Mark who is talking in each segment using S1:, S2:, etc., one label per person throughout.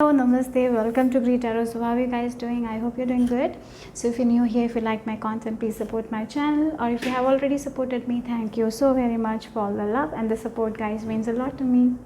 S1: Hello, namaste, welcome to greetarot. So how are you guys doing? I hope you're doing good. So if you're new here, if you like my content, please support my channel, or if you have already supported me, thank you so very much for all the love and the support, guys. Means a lot to me.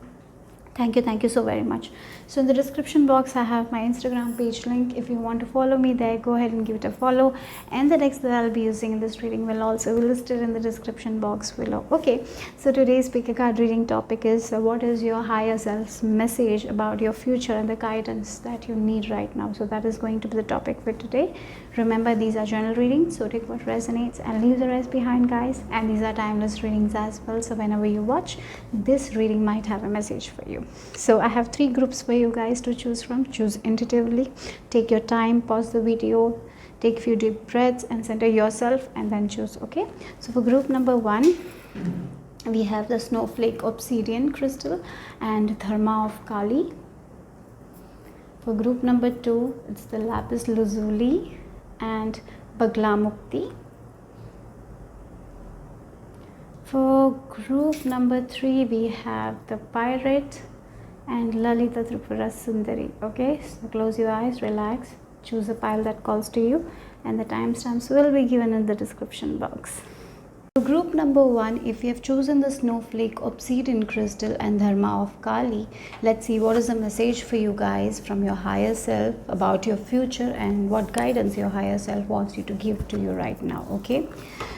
S1: Thank you so very much. So in the description box I have my Instagram page link. If you want to follow me there, go ahead and give it a follow, and the text that I'll be using in this reading will also be listed in the description box below. Okay, so today's pick a card reading topic is what is your higher self's message about your future and the guidance that you need right now. So that is going to be the topic for today. Remember, these are general readings, so take what resonates and leave the rest behind, guys. And these are timeless readings as well, so whenever you watch, this reading might have a message for you. So I have 3 groups for you guys to choose from. Choose intuitively, take your time, pause the video, take few deep breaths and center yourself, and then choose. Okay, so for group number 1, we have the snowflake obsidian crystal and dharma of Kali. For group number 2, it's the lapis lazuli and baglamukti. For group number 3, we have the pirate and Lalita Tripura Sundari. Okay, so close your eyes, relax, choose a pile that calls to you, and the timestamps will be given in the description box. So group number 1, if you have chosen the snowflake obsidian crystal and dharma of Kali, let's see what is the message for you guys from your higher self about your future and what guidance your higher self wants you to give to you right now. Okay,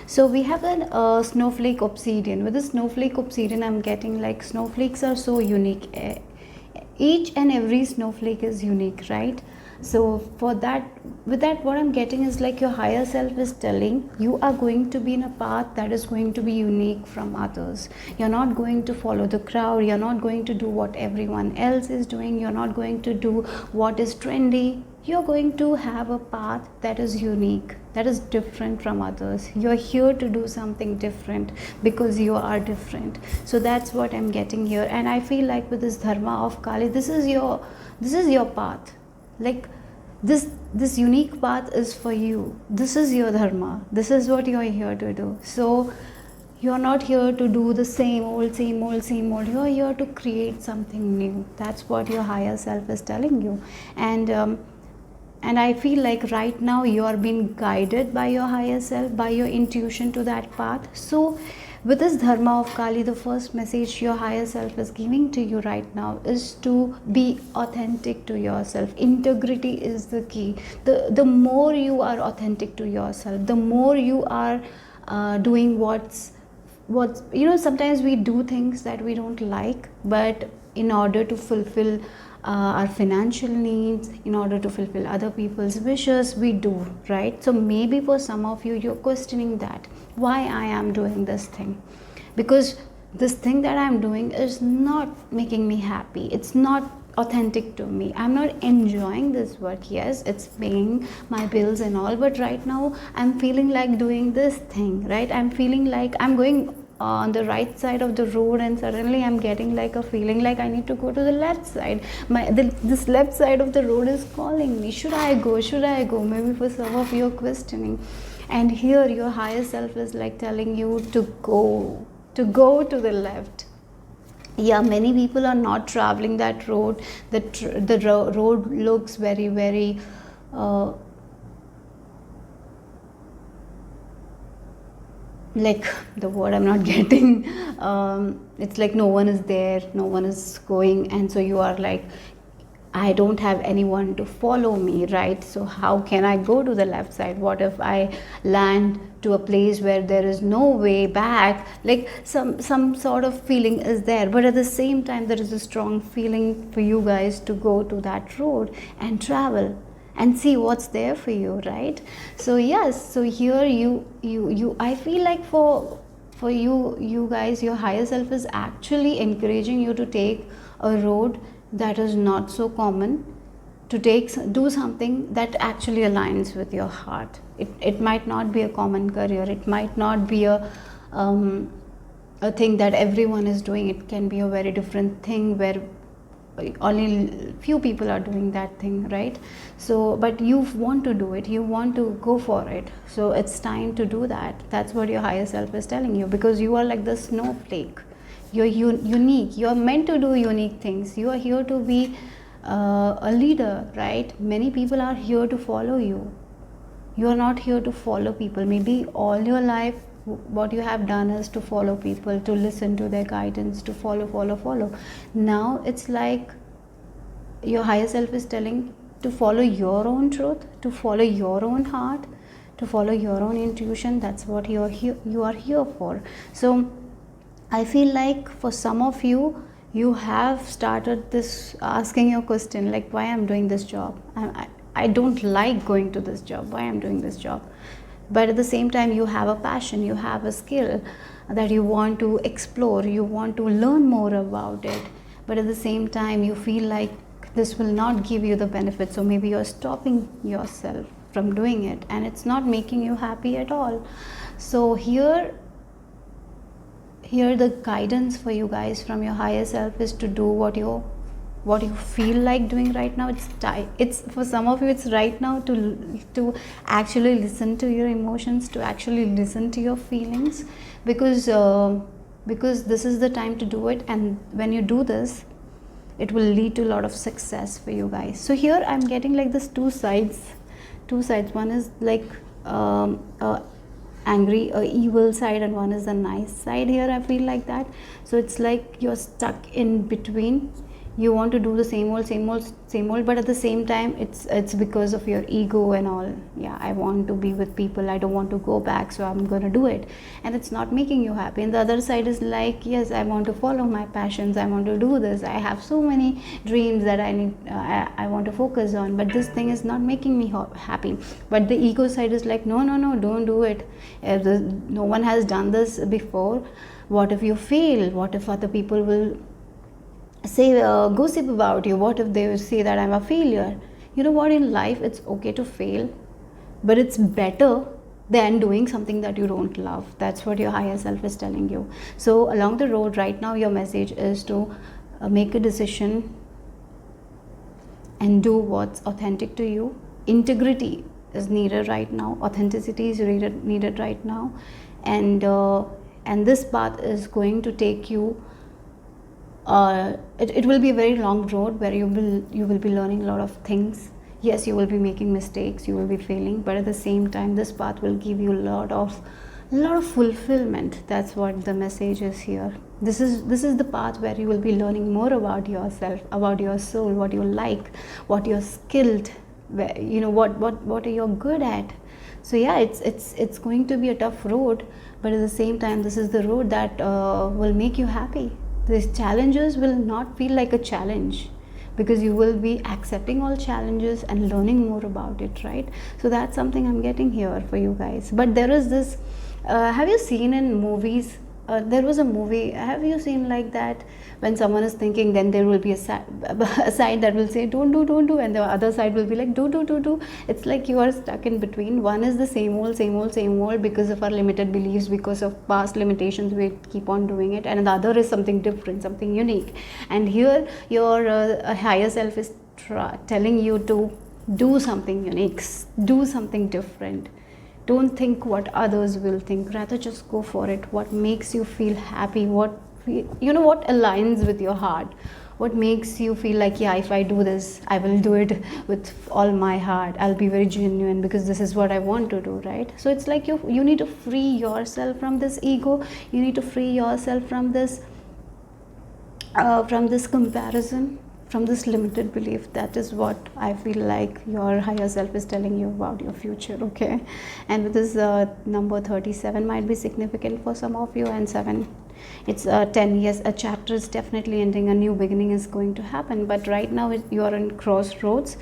S1: so we have a snowflake obsidian. With the snowflake obsidian, I'm getting like snowflakes are so unique. Each and every snowflake is unique, right? So for that, with that, what I'm getting is like your higher self is telling you are going to be in a path that is going to be unique from others. You're not going to follow the crowd, you're not going to do what everyone else is doing, you're not going to do what is trendy. You're going to have a path that is unique, that is different from others. You're here to do something different because you are different. So that's what I'm getting here. And I feel like with this dharma of Kali, this is your path. Like this unique path is for you. This is your dharma. This is what you're here to do. So you're not here to do the same old. You're here to create something new. That's what your higher self is telling you. And I feel like right now you are being guided by your higher self, by your intuition to that path. So with this dharma of Kali, the first message your higher self is giving to you right now is to be authentic to yourself. Integrity is the key. The more you are authentic to yourself, the more you are doing what's sometimes we do things that we don't like, but in order to fulfill our financial needs, in order to fulfill other people's wishes, we do, right? So maybe for some of you, you're questioning that why I am doing this thing, because this thing that I'm doing is not making me happy. It's not authentic to me. I'm not enjoying this work. Yes, it's paying my bills and all, but right now I'm feeling like doing this thing, right? I'm feeling like I'm going on the right side of the road, and suddenly I'm getting like a feeling like I need to go to the left side. This left side of the road is calling me. Should I go? Maybe for some of you are questioning, and here your higher self is like telling you to go to the left. Yeah, many people are not traveling that road. The road looks very, very like, the word I'm not getting, it's like no one is there, no one is going, and so you are like, I don't have anyone to follow me, right? So how can I go to the left side? What if I land to a place where there is no way back? Like some sort of feeling is there, but at the same time there is a strong feeling for you guys to go to that road and travel and see what's there for you, right? So yes, so here you I feel like for you guys, your higher self is actually encouraging you to take a road that is not so common, to do something that actually aligns with your heart. It might not be a common career, it might not be a thing that everyone is doing. It can be a very different thing where only few people are doing that thing, right? So but you want to do it, you want to go for it, so it's time to do that. That's what your higher self is telling you, because you are like the snowflake. You're unique. You're meant to do unique things. You are here to be a leader, right? Many people are here to follow you. You are not here to follow people. Maybe all your life what you have done is to follow people, to listen to their guidance, to follow. Now it's like your higher self is telling to follow your own truth, to follow your own heart, to follow your own intuition. That's what you are here for. So I feel like for some of you, you have started this asking your question, like, why I'm doing this job? I don't like going to this job. Why I'm doing this job? But at the same time, you have a passion, you have a skill that you want to explore, you want to learn more about it. But at the same time, you feel like this will not give you the benefit. So maybe you're stopping yourself from doing it, and it's not making you happy at all. So here the guidance for you guys from your higher self is to do what you feel like doing right now. It's for some of you, it's right now to actually listen to your emotions, to actually listen to your feelings, because this is the time to do it. And when you do this, it will lead to a lot of success for you guys. So here I'm getting like this two sides. One is like angry, evil side, and one is the nice side. Here I feel like that. So it's like you're stuck in between. You want to do the same old, but at the same time, it's because of your ego and all. Yeah, I want to be with people, I don't want to go back, so I'm gonna do it, and it's not making you happy. And the other side is like, yes, I want to follow my passions, I want to do this, I have so many dreams that I want to focus on, but this thing is not making me happy. But the ego side is like, no, don't do it. No one has done this before. What if you fail? What if other people will say gossip about you? What if they say that I'm a failure? You know what, in life it's okay to fail, but it's better than doing something that you don't love. That's what your higher self is telling you. So along the road right now, your message is to make a decision and do what's authentic to you. Integrity is needed right now, authenticity is needed right now, and this path is going to take you, it will be a very long road where you will be learning a lot of things. Yes, you will be making mistakes, you will be failing, but at the same time, this path will give you a lot of fulfillment. That's what the message is here. This is the path where you will be learning more about yourself, about your soul, what you like, what you're skilled, where, you know, what are you good at. So yeah, it's going to be a tough road, but at the same time, this is the road that will make you happy. These challenges will not feel like a challenge, because you will be accepting all challenges and learning more about it, right? So that's something I'm getting here for you guys. But there is this, have you seen in movies, there was a movie, have you seen like that, when someone is thinking, then there will be a side that will say don't do, and the other side will be like do. It's like you are stuck in between. One is the same old because of our limited beliefs, because of past limitations, we keep on doing it, and the other is something different, something unique. And here your higher self is telling you to do something unique, do something different. Don't think what others will think, rather just go for it. What makes you feel happy, what aligns with your heart, what makes you feel like, yeah, if I do this, I will do it with all my heart, I'll be very genuine, because this is what I want to do, right? So it's like you need to free yourself from this ego, you need to free yourself from this comparison, from this limited belief. That is what I feel like your higher self is telling you about your future, okay? And with this number 37 might be significant for some of you, and 7, it's 10 years, a chapter is definitely ending, a new beginning is going to happen. But right now you are in crossroads,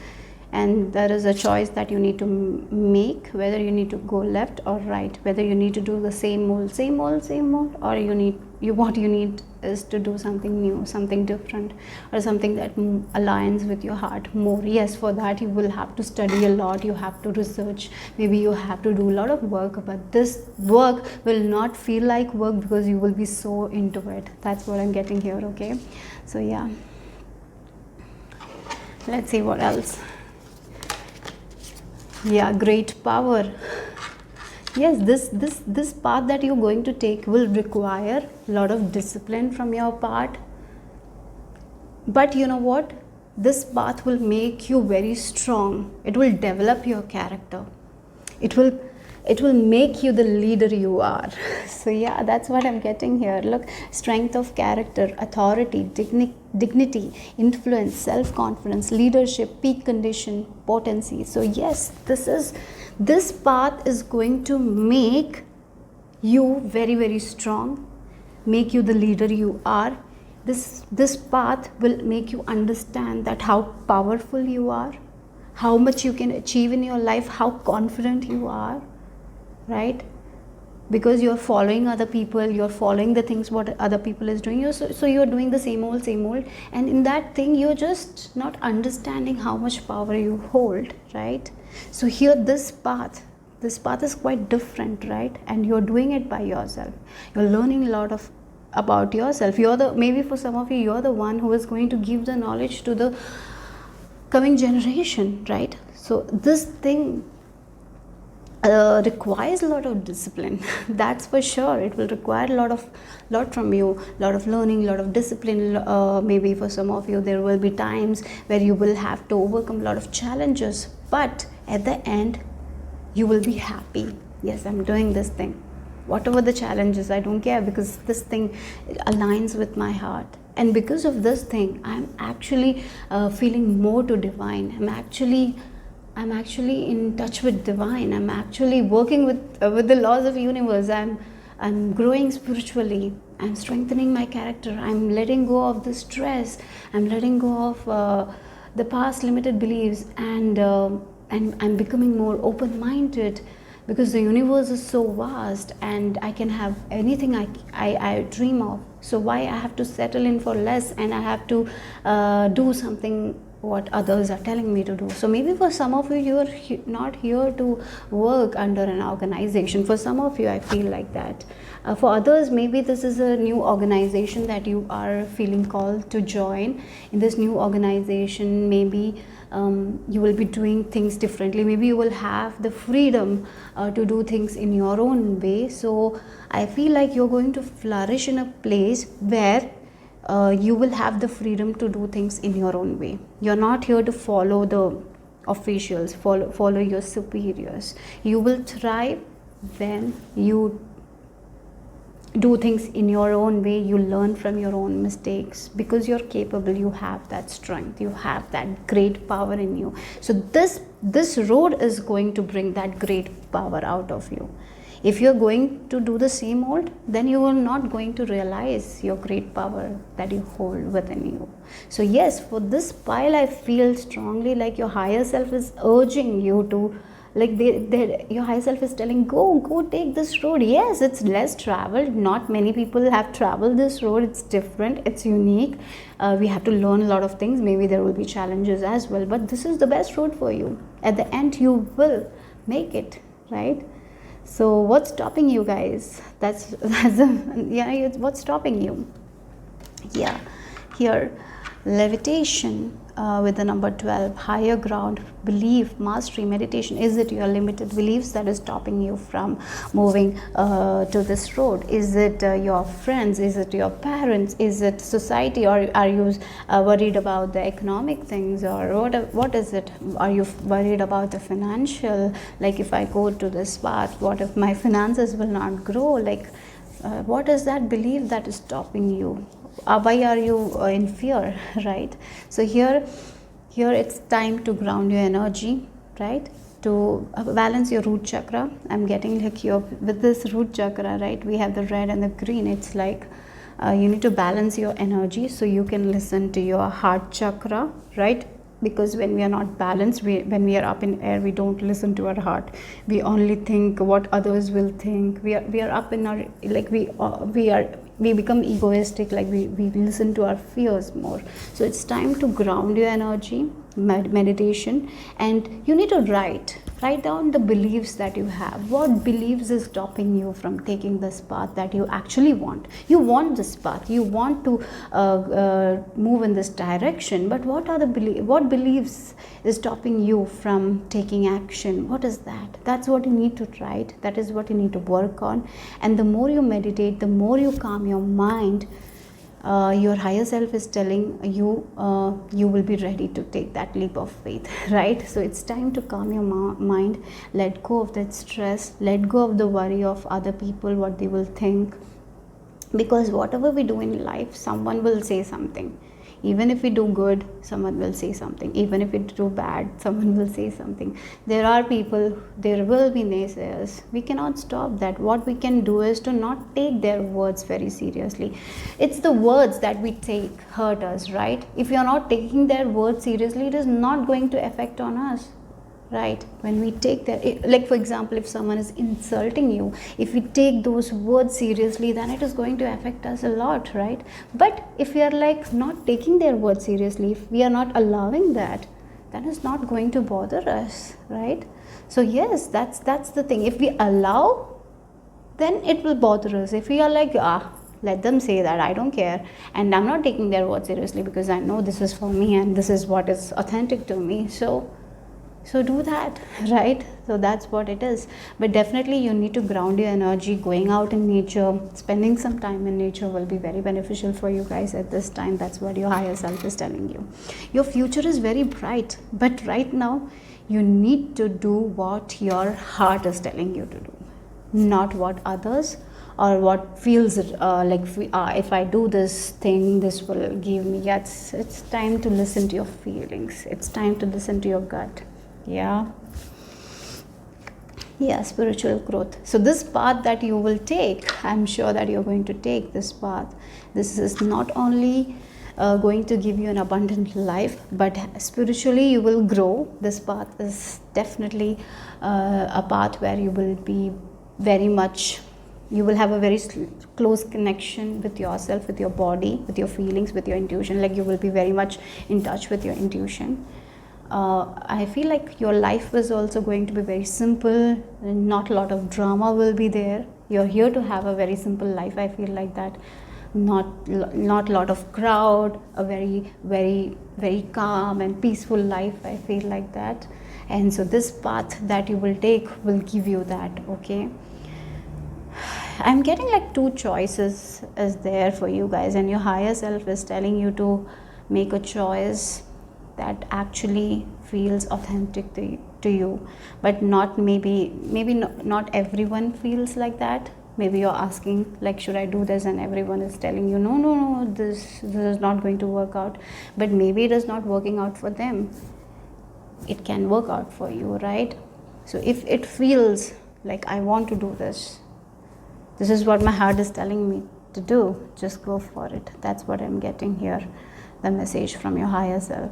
S1: and there is a choice that you need to make, whether you need to go left or right, whether you need to do the same old, or what you need is to do something new, something different, or something that aligns with your heart more. Yes, for that you will have to study a lot, you have to research, maybe you have to do a lot of work, but this work will not feel like work, because you will be so into it. That's what I'm getting here, okay? So yeah, let's see what else. Yeah, great power. Yes, this path that you're going to take will require a lot of discipline from your part, but you know what, this path will make you very strong. It will develop your character. It will make you the leader you are. So yeah, that's what I'm getting here. Look, strength of character, authority, dignity, influence, self-confidence, leadership, peak condition, potency. So yes, this path is going to make you very, very strong, make you the leader you are. This path will make you understand that how powerful you are, how much you can achieve in your life, how confident you are, right? Because you're following other people, you're following the things what other people is doing. So you're doing the same old, and in that thing you're just not understanding how much power you hold, right? So here this path is quite different, right? And you're doing it by yourself. You're learning a lot about yourself. Maybe for some of you, you're the one who is going to give the knowledge to the coming generation, right? So this thing requires a lot of discipline. That's for sure. It will require a lot from you, a lot of learning, a lot of discipline. Maybe for some of you there will be times where you will have to overcome a lot of challenges, but at the end you will be happy. Yes, I'm doing this thing, whatever the challenges, I don't care, because this thing aligns with my heart. And because of this thing, I'm actually feeling more to divine. I'm actually in touch with divine. I'm actually working with the laws of universe. I'm growing spiritually. I'm strengthening my character. I'm letting go of the stress. I'm letting go of the past limited beliefs, and I'm becoming more open-minded, because the universe is so vast and I can have anything I dream of. So why I have to settle in for less, and I have to do something what others are telling me to do. So maybe for some of you, you're not here to work under an organization. For some of you, I feel like that. For others, maybe this is a new organization that you are feeling called to join. In this new organization, maybe you will be doing things differently. Maybe you will have the freedom to do things in your own way. So I feel like you're going to flourish in a place where you will have the freedom to do things in your own way. You're not here to follow the officials, follow your superiors. You will thrive when you do things in your own way. You learn from your own mistakes, because you're capable. You have that strength, you have that great power in you. So this road is going to bring that great power out of you. If you're going to do the same old, then you are not going to realize your great power that you hold within you. So yes, for this pile, I feel strongly like your higher self is urging you to, like your higher self is telling, go take this road. Yes, it's less traveled. Not many people have traveled this road. It's different, it's unique. We have to learn a lot of things. Maybe there will be challenges as well, but this is the best road for you. At the end, you will make it, right? So what's stopping you, guys? What's stopping you? Yeah, here, levitation with the number 12, higher ground, belief, mastery, meditation. Is it your limited beliefs that is stopping you from moving to this road? Is it your friends? Is it your parents? Is it society? Or are you worried about the economic things? Or what is it? Are you worried about the financial? Like, if I go to this path, what if my finances will not grow? Like, what is that belief that is stopping you? Why are you in fear, right? So here it's time to ground your energy, right? To balance your root chakra. I'm getting like here with this root chakra, right? We have the red and the green. It's like you need to balance your energy so you can listen to your heart chakra, right? Because when we are not balanced, when we are up in air, we don't listen to our heart. We only think what others will think. We are up in our, like, we become egoistic, like we listen to our fears more. So it's time to ground your energy, meditation, and you need to write down the beliefs that you have. What beliefs is stopping you from taking this path that you actually want? You want this path, you want to move in this direction, but what beliefs is stopping you from taking action? What is that? That's what you need to write. That is what you need to work on. And the more you meditate, the more you calm your mind, your higher self is telling you you will be ready to take that leap of faith, right? So it's time to calm your mind, let go of that stress, let go of the worry of other people, what they will think, because whatever we do in life, someone will say something. Even if we do good, someone will say something. Even if we do bad, someone will say something. There are people, there will be naysayers. We cannot stop that. What we can do is to not take their words very seriously. It's the words that we take hurt us, right? If you're not taking their words seriously, it is not going to affect on us, right? When we take that, like for example, if someone is insulting you, if we take those words seriously, then it is going to affect us a lot, right? But if we are like not taking their words seriously, if we are not allowing that, then it's not going to bother us, right? So yes, that's the thing. If we allow, then it will bother us. If we are like, let them say that, I don't care, and I'm not taking their words seriously because I know this is for me and this is what is authentic to me, so do that, right? So that's what it is. But definitely you need to ground your energy. Going out in nature, spending some time in nature will be very beneficial for you guys at this time. That's what your higher self is telling you. Your future is very bright, but right now you need to do what your heart is telling you to do, not what others or what feels like if I do this thing, this will give me. It's time to listen to your feelings. It's time to listen to your gut. Yeah, spiritual growth. So this path that you will take, I'm sure that you're going to take this path. This is not only going to give you an abundant life, but spiritually you will grow. This path is definitely a path where you will be very much, you will have a very close connection with yourself, with your body, with your feelings, with your intuition. Like you will be very much in touch with your intuition. I feel like your life is also going to be very simple, and not a lot of drama will be there. You're here to have a very simple life. I feel like that. Not a lot of crowd, a very calm and peaceful life. I feel like that. And so this path that you will take will give you that. Okay, I'm getting like two choices is there for you guys, and your higher self is telling you to make a choice that actually feels authentic to you, but not not everyone feels like that. Maybe you're asking like, should I do this, and everyone is telling you no, this is not going to work out. But maybe it is not working out for them, it can work out for you, right? So if it feels like I want to do this, this is what my heart is telling me to do, just go for it. That's what I'm getting here, the message from your higher self.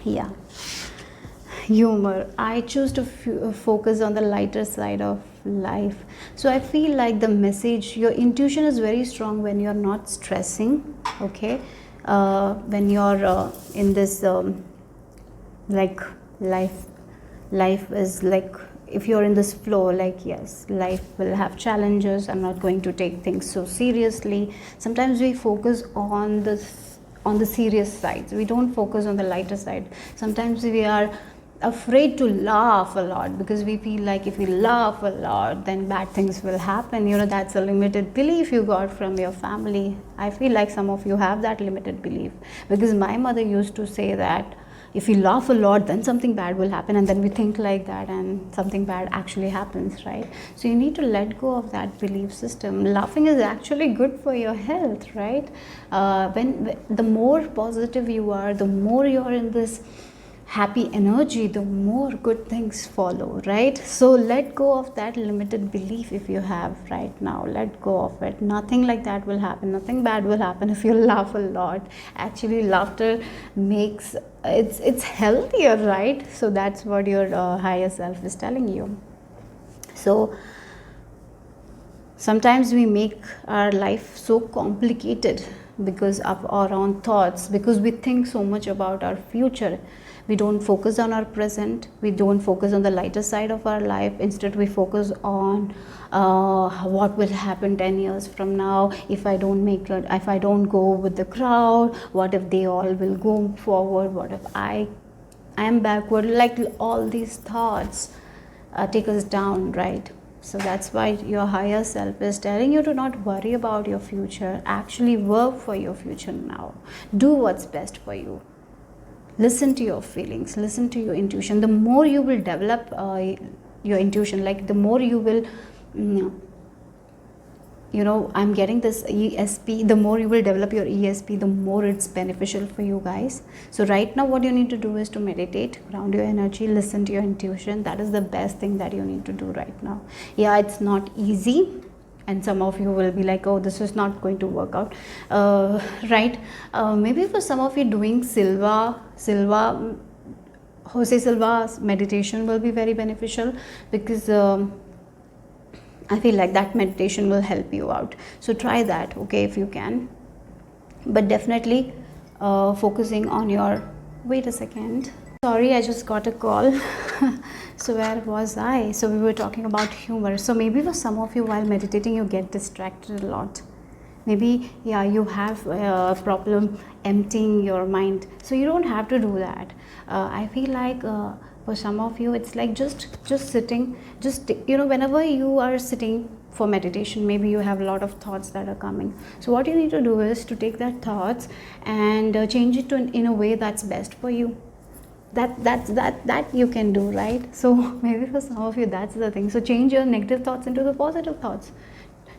S1: Yeah, humor. I choose to focus on the lighter side of life. So I feel like the message, your intuition is very strong when you're not stressing. Okay, when you're in this like life is like, if you're in this flow, like yes, life will have challenges, I'm not going to take things so seriously. Sometimes we focus on the serious sides, we don't focus on the lighter side. Sometimes we are afraid to laugh a lot because we feel like if we laugh a lot, then bad things will happen. That's a limited belief you got from your family. I feel like some of you have that limited belief, because my mother used to say that if you laugh a lot, then something bad will happen, and then we think like that and something bad actually happens, right? So you need to let go of that belief system. Laughing is actually good for your health, right? When the more positive you are, the more you're in this happy energy, the more good things follow, right? So let go of that limited belief if you have right now. Let go of it. Nothing like that will happen. Nothing bad will happen if you laugh a lot. Actually, laughter makes it's healthier, right? So that's what your higher self is telling you. So sometimes we make our life so complicated because of our own thoughts, because we think so much about our future. We don't focus on our present, we don't focus on the lighter side of our life. Instead we focus on what will happen 10 years from now if I don't make it, if I don't go with the crowd, what if they all will go forward, what if I am backward. Like all these thoughts take us down, right? So that's why your higher self is telling you to not worry about your future. Actually work for your future now. Do what's best for you. Listen to your feelings, listen to your intuition. The more you will develop your intuition, like the more you will, I'm getting this ESP, the more you will develop your ESP, the more it's beneficial for you guys. So right now what you need to do is to meditate, ground your energy, listen to your intuition. That is the best thing that you need to do right now. Yeah, it's not easy, and some of you will be like, oh, this is not going to work out, right? Maybe for some of you doing Jose Silva's meditation will be very beneficial, because I feel like that meditation will help you out. So try that, okay, if you can. But definitely focusing on your, wait a second. Sorry, I just got a call. So where was I? So we were talking about humor. So maybe for some of you while meditating, you get distracted a lot. Maybe, yeah, you have a problem emptying your mind. So you don't have to do that. I feel like for some of you, it's like just sitting, whenever you are sitting for meditation, maybe you have a lot of thoughts that are coming. So what you need to do is to take that thoughts and change it in a way that's best for you. That you can do, right? So maybe for some of you, that's the thing. So change your negative thoughts into the positive thoughts.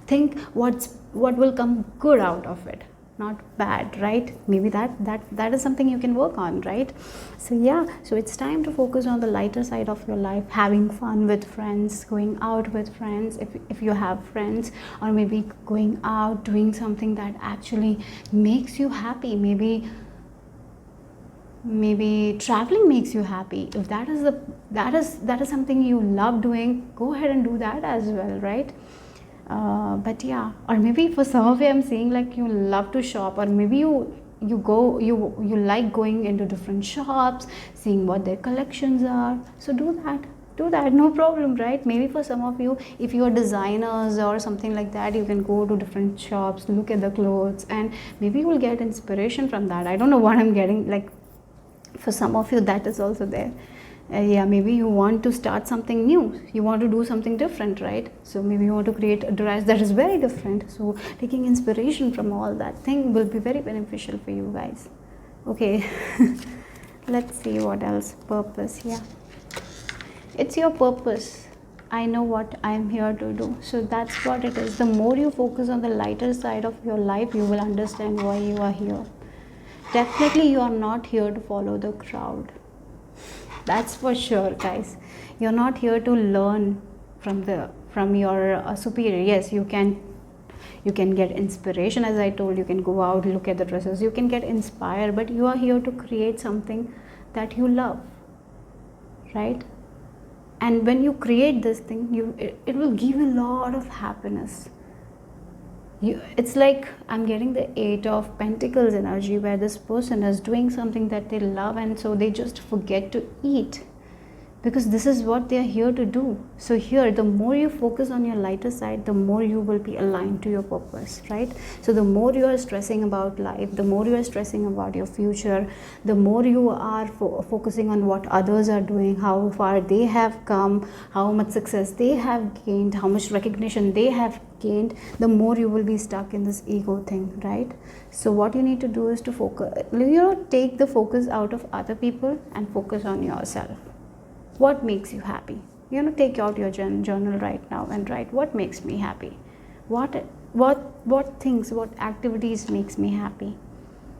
S1: Think what will come good out of it, not bad, right? Maybe that is something you can work on, right? So yeah, so it's time to focus on the lighter side of your life, having fun with friends, going out with friends, if you have friends, or maybe going out doing something that actually makes you happy. Maybe traveling makes you happy. If that is something you love doing, go ahead and do that as well, right? But yeah, or maybe for some of you, I'm seeing like you love to shop, or maybe you like going into different shops, seeing what their collections are. So do that, no problem, right? Maybe for some of you, if you are designers or something like that, you can go to different shops, look at the clothes, and maybe you will get inspiration from that. I don't know what I'm getting, like for some of you that is also there. Yeah, maybe you want to start something new, you want to do something different, right? So maybe you want to create a dress that is very different. So taking inspiration from all that thing will be very beneficial for you guys. Okay. Let's see what else. Purpose. Yeah, it's your purpose. I know what I'm here to do. So that's what it is. The more you focus on the lighter side of your life, you will understand why you are here. Definitely you are not here to follow the crowd. That's for sure, guys. You're not here to learn from your superior. Yes, you can get inspiration, as I told. You can go out, look at the dresses, you can get inspired, but you are here to create something that you love, right? And when you create this thing, it will give you a lot of happiness. It's like I'm getting the 8 of Pentacles energy, where this person is doing something that they love, and so they just forget to eat, because this is what they are here to do. So here, the more you focus on your lighter side, the more you will be aligned to your purpose, right? So the more you are stressing about life, the more you are stressing about your future, the more you are focusing on what others are doing, how far they have come, how much success they have gained, how much recognition they have gained, the more you will be stuck in this ego thing, right? So what you need to do is to focus, take the focus out of other people and focus on yourself. What makes you happy? Take out your journal right now and write, what makes me happy? What things, what activities makes me happy?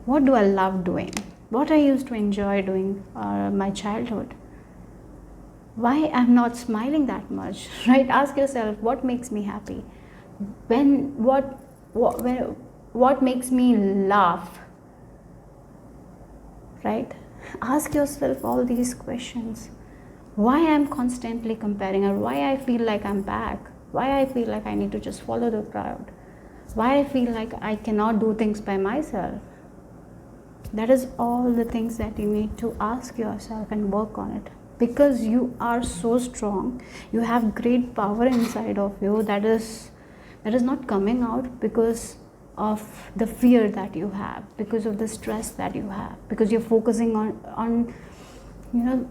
S1: What do I love doing? What I used to enjoy doing my childhood? Why I'm not smiling that much, right? Ask yourself, what makes me happy? What makes me laugh, right? Ask yourself all these questions. Why I'm constantly comparing, or why I feel like I'm back, why I feel like I need to just follow the crowd, why I feel like I cannot do things by myself. That is all the things that you need to ask yourself and work on it, because you are so strong. You have great power inside of you that is not coming out because of the fear that you have, because of the stress that you have, because you're focusing on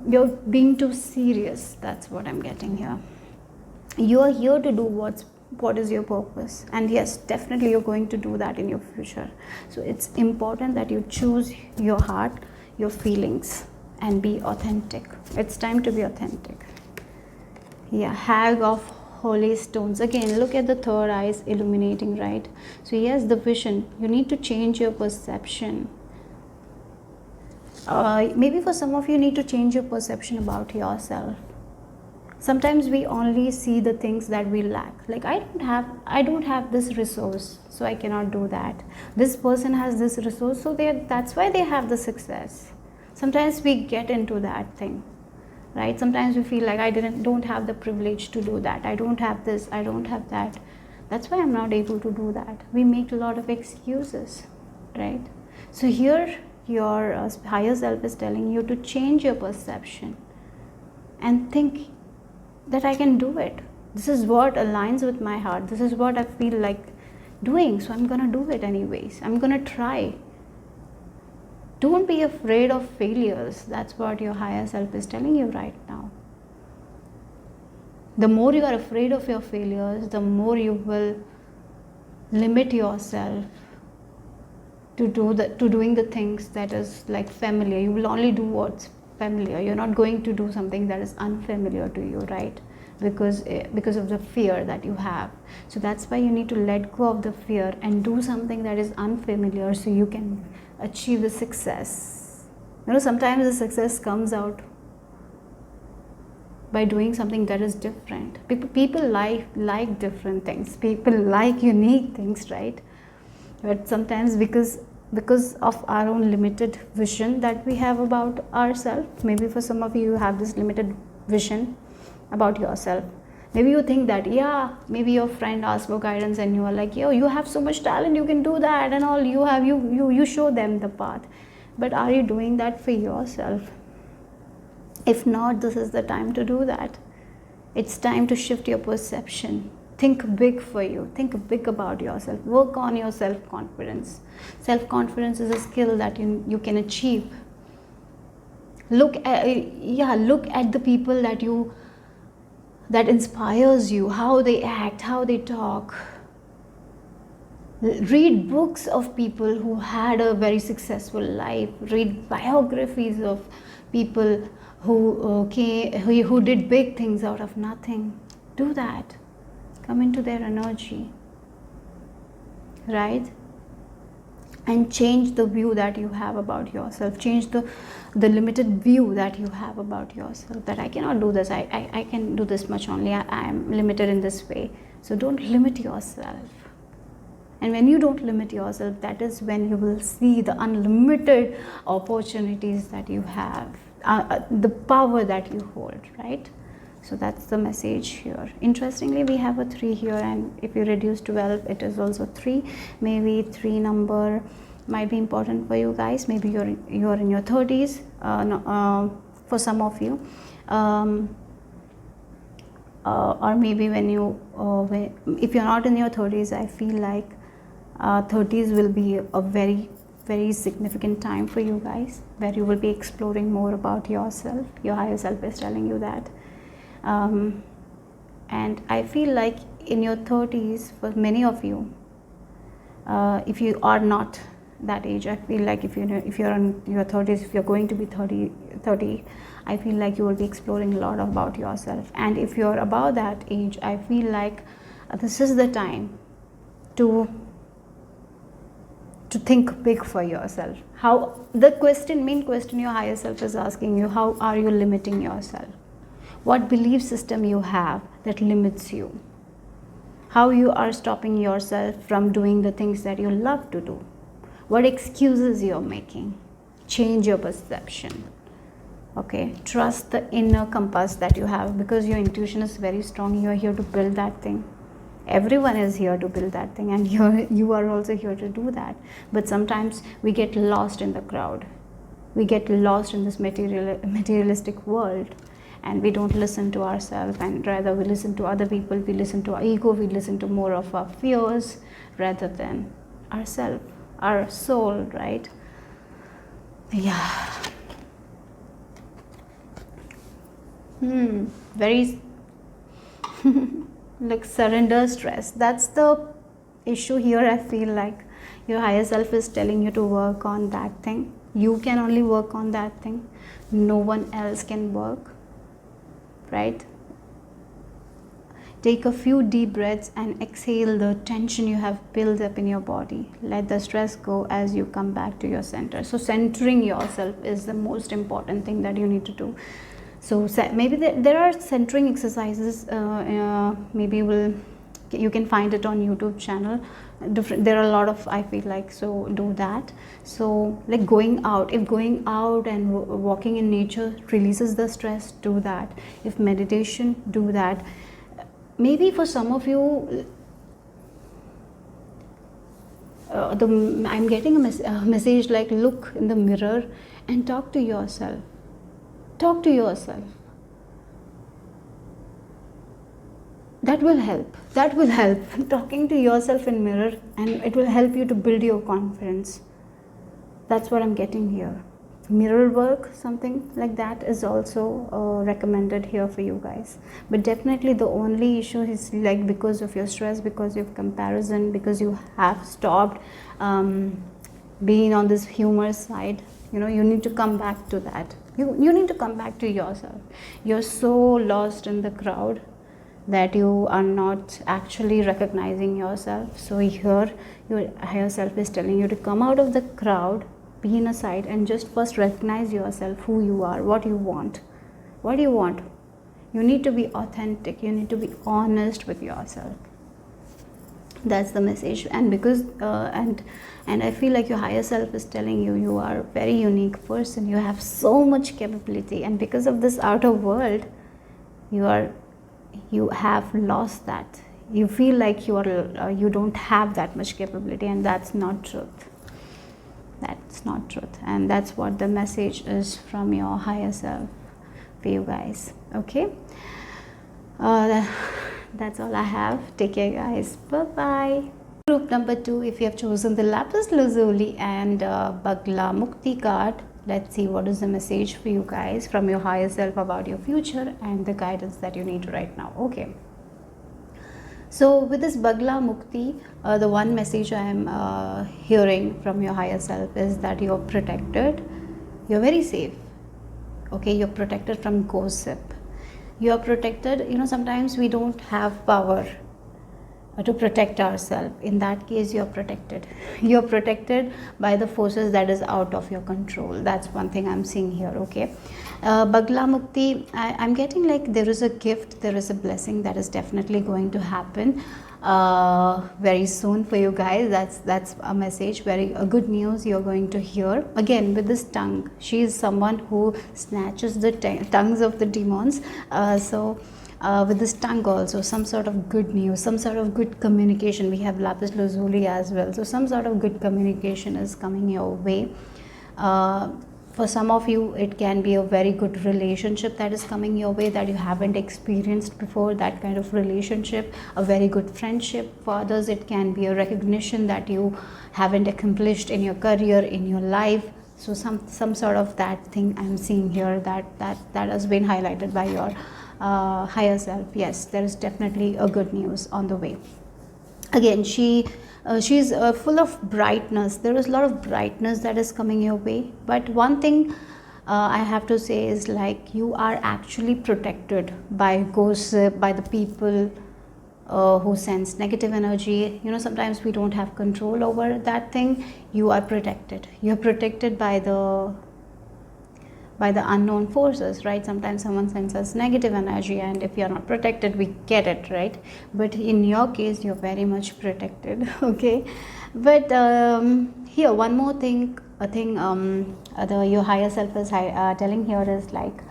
S1: you're being too serious. That's what I'm getting here. You are here to do what is your purpose, and yes, definitely you're going to do that in your future. So it's important that you choose your heart, your feelings, and be authentic. It's time to be authentic. Yeah, hag of holy stones. Again, look at the third eyes illuminating, right? So yes, the vision. You need to change your perception. Maybe for some of you, need to change your perception about yourself. Sometimes we only see the things that we lack. Like, I don't have this resource, so I cannot do that. This person has this resource, so that's why they have the success. Sometimes we get into that thing, right? Sometimes we feel like don't have the privilege to do that. I don't have this, I don't have that. That's why I'm not able to do that. We make a lot of excuses, right? So here your higher self is telling you to change your perception and think that I can do it. This is what aligns with my heart. This is what I feel like doing. So I'm gonna do it anyways. I'm gonna try. Don't be afraid of failures. That's what your higher self is telling you right now. The more you are afraid of your failures, the more you will limit yourself to doing the things that is like familiar. You will only do what's familiar. You're not going to do something that is unfamiliar to you, right? Because of the fear that you have. So that's why you need to let go of the fear and do something that is unfamiliar, so you can achieve the success. Sometimes the success comes out by doing something that is different. People like different things. People like unique things, right? But sometimes because of our own limited vision that we have about ourselves, maybe for some of you, you have this limited vision about yourself. Maybe you think that, maybe your friend asks for guidance and you are like, yo, you have so much talent, you can do that and all. You show them the path. But are you doing that for yourself? If not, this is the time to do that. It's time to shift your perception. Think big for you. Think big about yourself. Work on your self-confidence. Self-confidence is a skill that you can achieve. Look at the people that inspires you, how they act, how they talk. Read books of people who had a very successful life. Read biographies of people who did big things out of nothing. Do that. Come into their energy, right? And change the view that you have about yourself. Change the limited view that you have about yourself, that I cannot do this, I can do this much only, I am limited in this way. So don't limit yourself. And when you don't limit yourself, that is when you will see the unlimited opportunities that you have, the power that you hold, right? So that's the message here. Interestingly, we have a 3 here, and if you reduce 12, it is also 3. Maybe 3 number might be important for you guys. Maybe you're in your 30s, for some of you, or maybe if you're not in your 30s, I feel like 30s will be a very, very significant time for you guys, where you will be exploring more about yourself. Your higher self is telling you that. And I feel like in your 30s, for many of you, if you are not that age, I feel like if you're in your 30s, if you're going to be 30, I feel like you will be exploring a lot about yourself. And if you're above that age, I feel like this is the time to think big for yourself. Main question your higher self is asking you, how are you limiting yourself? What belief system you have that limits you? How you are stopping yourself from doing the things that you love to do? What excuses you're making? Change your perception. Okay, trust the inner compass that you have, because your intuition is very strong. You are here to build that thing. Everyone is here to build that thing, and you are also here to do that. But sometimes we get lost in the crowd. We get lost in this materialistic world, and we don't listen to ourselves, and rather we listen to other people. We listen to our ego. We listen to more of our fears rather than ourselves, our soul, right? Yeah. Very like surrender stress. That's the issue here. I feel like your higher self is telling you to work on that thing. You can only work on that thing, no one else can work, right? Take a few deep breaths and exhale the tension you have built up in your body. Let the stress go as you come back to your center. So centering yourself is the most important thing that you need to do. So maybe there are centering exercises, maybe you can find it on YouTube channel. There are a lot of, I feel like, so do that. So like if going out and walking in nature releases the stress, do that. If meditation, do that. Maybe for some of you, I'm getting a message like, look in the mirror and talk to yourself. Talk to yourself. That will help. That will help. Talking to yourself in mirror, and it will help you to build your confidence. That's what I'm getting here. Mirror work, something like that, is also recommended here for you guys. But definitely the only issue is like because of your stress, because of comparison, because you have stopped being on this humor side. You know, you need to come back to that. You need to come back to yourself. You're so lost in the crowd that you are not actually recognizing yourself. So here your higher self is telling you to come out of the crowd, be in a side, and just first recognize yourself, who you are, what you want. What do you want? You need to be authentic. You need to be honest with yourself. That's the message. And because and I feel like your higher self is telling you, you are a very unique person. You have so much capability, and because of this outer world, you have lost that. You feel like you don't have that much capability, and that's not truth. That's not truth. And that's what the message is from your higher self for you guys. Okay, that's all I have. Take care, guys. Bye bye. Group number 2, if you have chosen the lapis lazuli and Bagla Mukti card, let's see what is the message for you guys from your higher self about your future and the guidance that you need right now. Okay, so with this Bagla Mukti, the one message I am hearing from your higher self is that you're protected, you're very safe. Okay, you're protected from gossip, you're protected. You know, sometimes we don't have power to protect ourselves. In that case, you're protected. You're protected by the forces that is out of your control. That's one thing I'm seeing here. Okay, Bagla Mukti, I'm getting like there is a gift, there is a blessing that is definitely going to happen very soon for you guys. That's a message. Very good news you're going to hear. Again, with this tongue, she is someone who snatches the tongues of the demons. With this tongue also, some sort of good news, some sort of good communication. We have lapis lazuli as well, so some sort of good communication is coming your way. For some of you, it can be a very good relationship that is coming your way that you haven't experienced before, that kind of relationship, a very good friendship. For others, it can be a recognition that you haven't accomplished in your career, in your life. So some sort of that thing I'm seeing here, that has been highlighted by your higher self. Yes, there is definitely a good news on the way. Again, she's full of brightness. There is a lot of brightness that is coming your way. But one thing I have to say is like you are actually protected by gossip, by the people who sense negative energy. You know, sometimes we don't have control over that thing. You are protected. You're protected by the unknown forces, right? Sometimes someone senses negative energy, and if you're not protected, we get it, right? But in your case, you're very much protected. Okay, but here one more thing, your higher self is telling here is like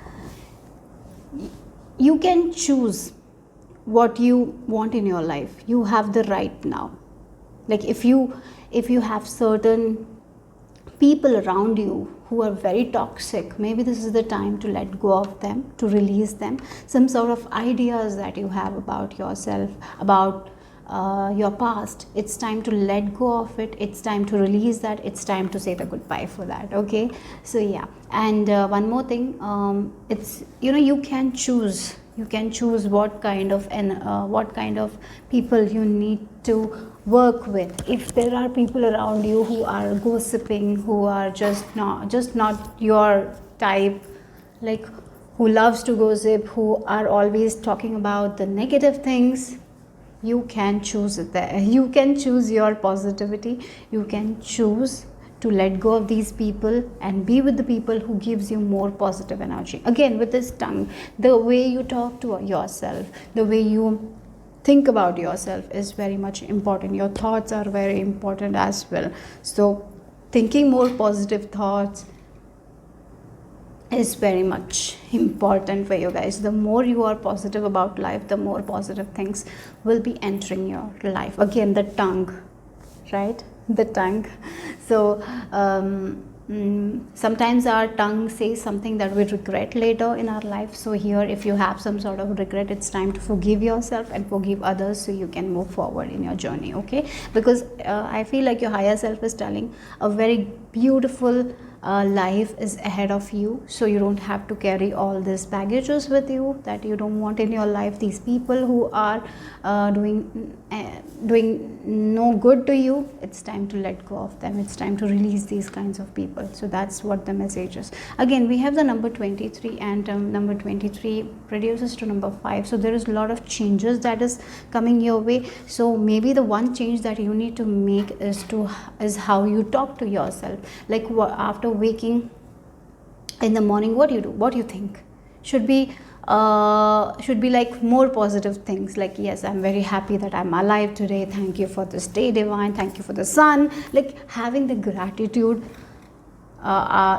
S1: you can choose what you want in your life. You have the right now. Like if you have certain people around you who are very toxic, maybe this is the time to let go of them, to release them. Some sort of ideas that you have about yourself, about your past, it's time to let go of it. It's time to release that. It's time to say the goodbye for that. Okay, so yeah. And one more thing, it's, you know, you can choose You can choose what kind of people you need to work with. If there are people around you who are gossiping, who are just not your type, like who loves to gossip, who are always talking about the negative things, you can choose it there. You can choose your positivity. You can choose to let go of these people and be with the people who gives you more positive energy. Again, with this tongue, the way you talk to yourself, the way you think about yourself is very much important. Your thoughts are very important as well. So thinking more positive thoughts is very much important for you guys. The more you are positive about life, the more positive things will be entering your life. Again, the tongue, right? The tongue. So sometimes our tongue says something that we regret later in our life. So here, if you have some sort of regret, it's time to forgive yourself and forgive others so you can move forward in your journey. Okay, because I feel like your higher self is telling a very beautiful life is ahead of you, so you don't have to carry all these baggages with you that you don't want in your life. These people who are doing no good to you, it's time to let go of them. It's time to release these kinds of people. So that's what the message is. Again, we have the number 23, and number 23 reduces to number 5. So there is a lot of changes that is coming your way. So maybe the one change that you need to make is how you talk to yourself. Like after waking in the morning, what do you do? What do you think? Should be like more positive things, like, yes, I'm very happy that I'm alive today, thank you for this day divine, thank you for the sun. Like having the gratitude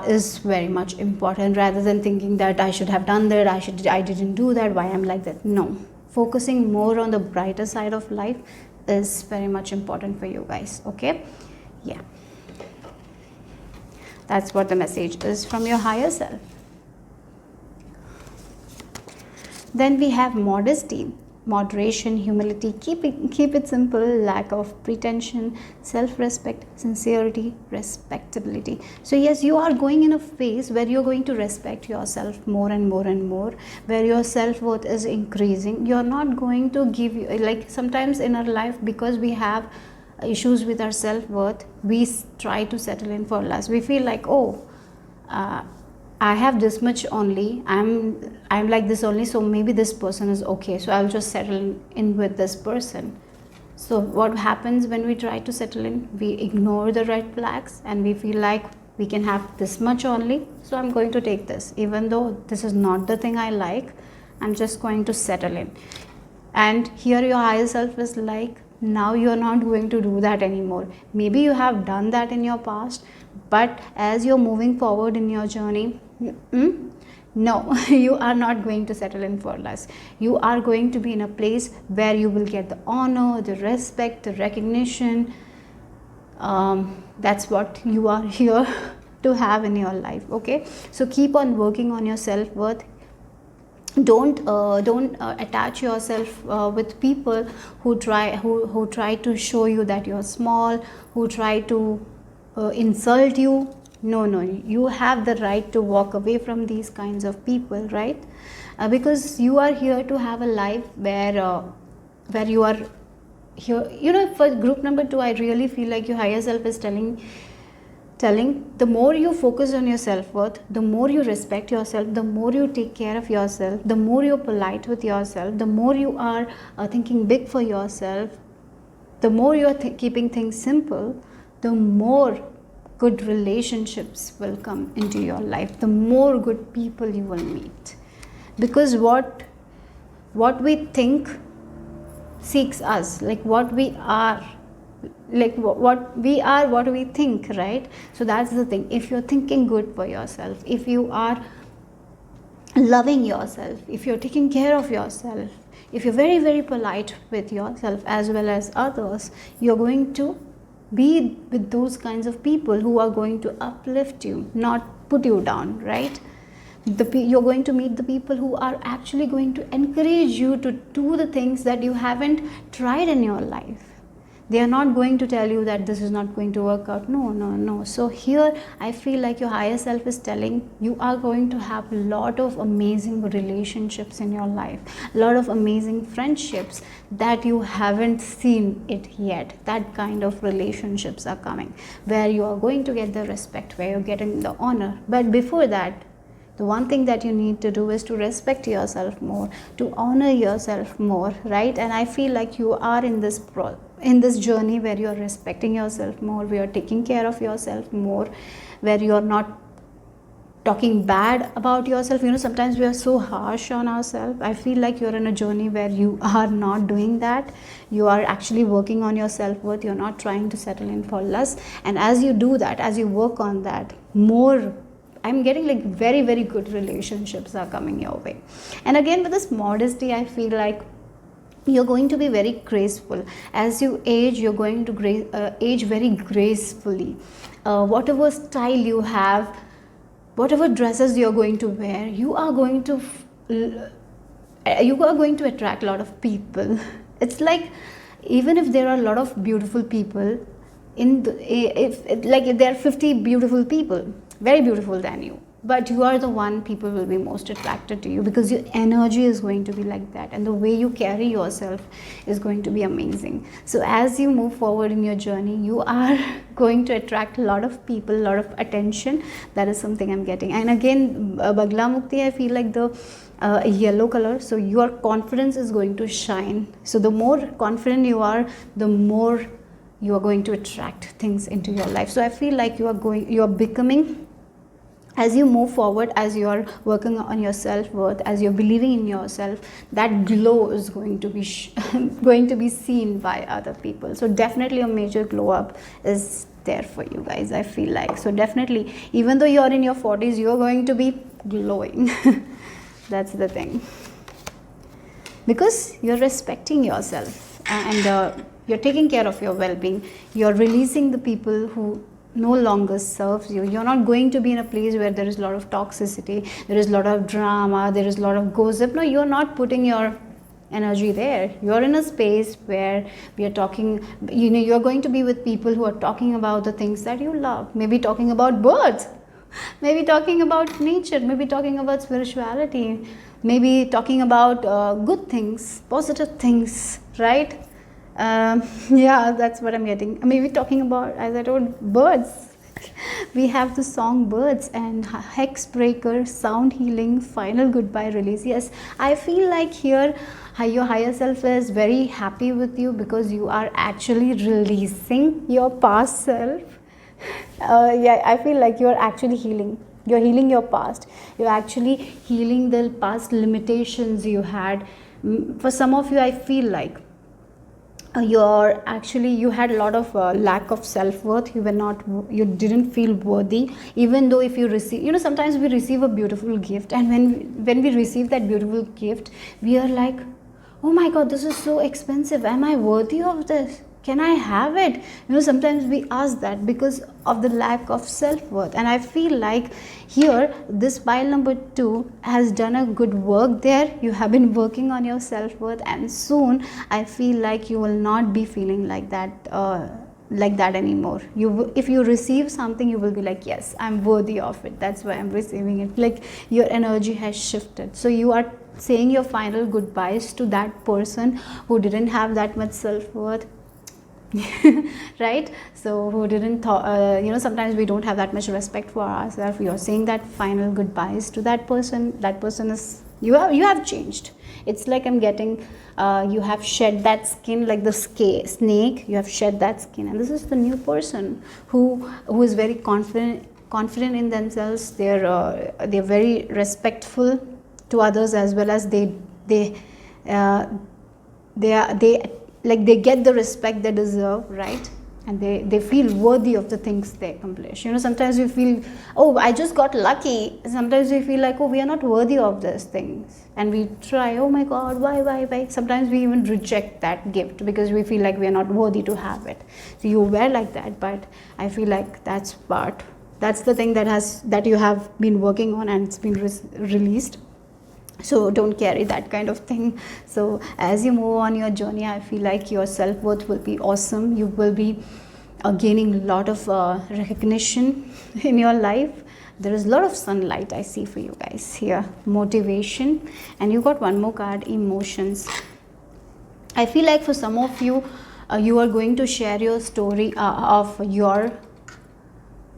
S1: is very much important, rather than thinking that I should have done that, I didn't do that, why I'm like that. No, focusing more on the brighter side of life is very much important for you guys. Okay, yeah, that's what the message is from your higher self. Then we have modesty, moderation, humility, keep it simple, lack of pretension, self-respect, sincerity, respectability. So yes, you are going in a phase where you're going to respect yourself more and more and more, where your self-worth is increasing. You're not going to give you, like sometimes in our life, because we have issues with our self-worth, we try to settle in for less. We feel like, oh, I have this much only, I'm like this only, so maybe this person is okay, so I'll just settle in with this person. So what happens when we try to settle in? We ignore the red flags and we feel like we can have this much only, so I'm going to take this, even though this is not the thing I like, I'm just going to settle in. And here your higher self is like, now you're not going to do that anymore. Maybe you have done that in your past, but as you're moving forward in your journey, no, you are not going to settle in for less. You are going to be in a place where you will get the honor, the respect, the recognition. That's what you are here to have in your life. Okay, so keep on working on your self-worth. Don't attach yourself with people who try to show you that you're small, who try to insult you. No, you have the right to walk away from these kinds of people, right? Because you are here to have a life where you are here. You know, for group number 2, I really feel like your higher self is telling the more you focus on your self-worth, the more you respect yourself, the more you take care of yourself, the more you're polite with yourself, the more you are thinking big for yourself, the more you're keeping things simple, the more good relationships will come into your life, the more good people you will meet. Because what we think seeks us, like what we are, like what we are, what we think, right? So that's the thing. If you're thinking good for yourself, if you are loving yourself, if you're taking care of yourself, if you're very, very polite with yourself as well as others, you're going to be with those kinds of people who are going to uplift you, not put you down, right? You're going to meet the people who are actually going to encourage you to do the things that you haven't tried in your life. They are not going to tell you that this is not going to work out. No. So here I feel like your higher self is telling you are going to have a lot of amazing relationships in your life, a lot of amazing friendships that you haven't seen it yet. That kind of relationships are coming, where you are going to get the respect, where you're getting the honor. But before that, the one thing that you need to do is to respect yourself more, to honor yourself more, right? And I feel like you are in this journey where you're respecting yourself more, where you're taking care of yourself more, where you're not talking bad about yourself. Sometimes we are so harsh on ourselves. I feel like you're in a journey where you are not doing that. You are actually working on your self-worth. You're not trying to settle in for less. And as you do that, as you work on that more, I'm getting like very, very good relationships are coming your way. And again, with this modesty, I feel like you're going to be very graceful. As you age, you're going to age very gracefully. Whatever style you have, whatever dresses you're going to wear, you are going to attract a lot of people. It's like, even if there are a lot of beautiful people, if there are 50 beautiful people, very beautiful than you, but you are the one people will be most attracted to you, because your energy is going to be like that, and the way you carry yourself is going to be amazing. So as you move forward in your journey, you are going to attract a lot of people, a lot of attention. That is something I'm getting. And again, Bagla Mukti, I feel like the yellow color, so your confidence is going to shine. So the more confident you are, the more you are going to attract things into your life. So I feel like you are becoming, as you move forward, as you are working on your self-worth, as you're believing in yourself, that glow is going to be going to be seen by other people. So definitely a major glow up is there for you guys, I feel like. So definitely, even though you're in your 40s, you're going to be glowing. That's the thing, because you're respecting yourself, and you're taking care of your well-being. You're releasing the people who no longer serves you. You're not going to be in a place where there is a lot of toxicity, there is a lot of drama, there is a lot of gossip. No, you're not putting your energy there. You're in a space where we are talking, you're going to be with people who are talking about the things that you love. Maybe talking about birds, maybe talking about nature, maybe talking about spirituality, maybe talking about good things, positive things, right? Yeah, that's what I'm getting. Maybe talking about, as I told, birds. We have the song Birds and Hex Breaker, Sound Healing, Final Goodbye Release. Yes, I feel like here your higher self is very happy with you, because you are actually releasing your past self. Yeah, I feel like you're actually healing. You're healing your past. You're actually healing the past limitations you had. For some of you, I feel like you had a lot of lack of self-worth. You didn't feel worthy, even though if you receive, sometimes we receive a beautiful gift, and when we receive that beautiful gift, we are like, oh my god, this is so expensive, am I worthy of this? Can I have it? Sometimes we ask that because of the lack of self-worth. And I feel like here, this pile number 2 has done a good work there. You have been working on your self-worth, and soon I feel like you will not be feeling like that anymore. If you receive something, you will be like, yes, I'm worthy of it, that's why I'm receiving it. Like, your energy has shifted. So you are saying your final goodbyes to that person who didn't have that much self-worth. Right? So who didn't sometimes we don't have that much respect for ourselves. You're saying that final goodbyes to that person. That person is, you have changed. It's like I'm getting, you have shed that skin, like the snake. You have shed that skin, and this is the new person who is very confident in themselves. They're very respectful to others, as well as they get the respect they deserve, right? And they feel worthy of the things they accomplish. Sometimes we feel, oh, I just got lucky. Sometimes we feel like, oh, we are not worthy of these things, and we try, oh my god, why? Sometimes we even reject that gift because we feel like we are not worthy to have it. So you were like that, but I feel like that's the thing that you have been working on, and it's been released. So don't carry that kind of thing. So as you move on your journey, I feel like your self-worth will be awesome. You will be gaining a lot of recognition in your life. There is a lot of sunlight I see for you guys here. Motivation. And you got one more card, emotions. I feel like for some of you, you are going to share your story of your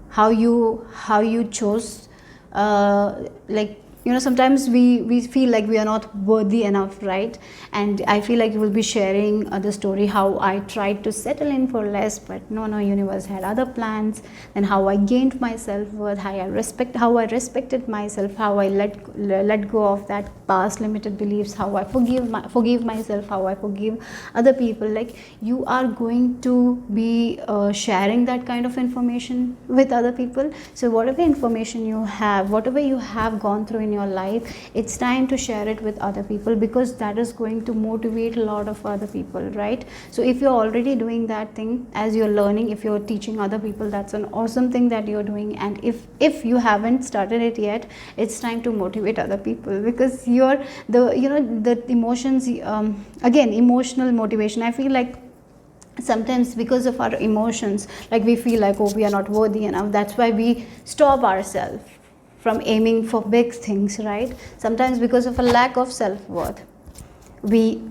S1: how you chose, like, you know, sometimes we feel like we are not worthy enough, right? And I feel like you will be sharing the story how I tried to settle in for less, but no, universe had other plans, and how I gained my self-worth, how I respected myself, how I let go of that past limited beliefs, how I forgive myself, how I forgive other people. Like, you are going to be sharing that kind of information with other people. So whatever information you have, whatever you have gone through in your life, it's time to share it with other people, because that is going to motivate a lot of other people, right? So if you're already doing that thing, as you're learning, if you're teaching other people, that's an awesome thing that you're doing. And if you haven't started it yet, it's time to motivate other people, because you're the emotions, again, emotional motivation. I feel like sometimes because of our emotions, like, we feel like, oh, we are not worthy enough. That's why we stop ourselves from aiming for big things, right? Sometimes because of a lack of self-worth, we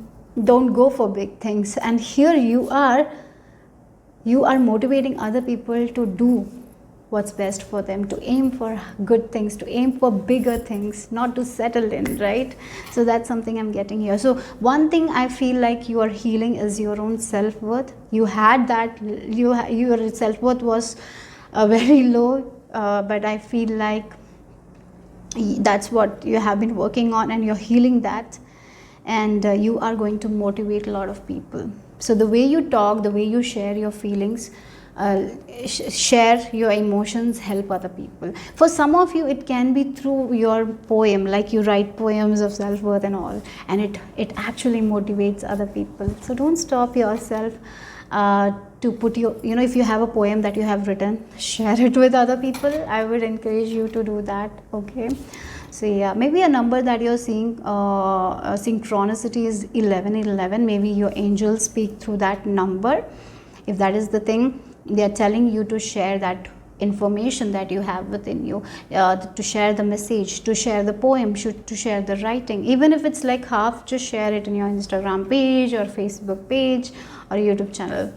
S1: don't go for big things. And here you are motivating other people to do what's best for them, to aim for good things, to aim for bigger things, not to settle in, right? So that's something I'm getting here. So one thing I feel like you are healing is your own self-worth. You had that, your self-worth was very low, but I feel like that's what you have been working on, and you're healing that. And you are going to motivate a lot of people. So the way you talk, the way you share your feelings, share your emotions, help other people. For some of you, it can be through your poem, like you write poems of self-worth and all, and it actually motivates other people. So don't stop yourself to put your, if you have a poem that you have written, share it with other people. I would encourage you to do that. Okay. So yeah, maybe a number that you're seeing, synchronicity is 1111. Maybe your angels speak through that number. If that is the thing, they are telling you to share that information that you have within you, to share the message, to share the poem, to share the writing. Even if it's like half, just share it in your Instagram page or Facebook page or YouTube channel.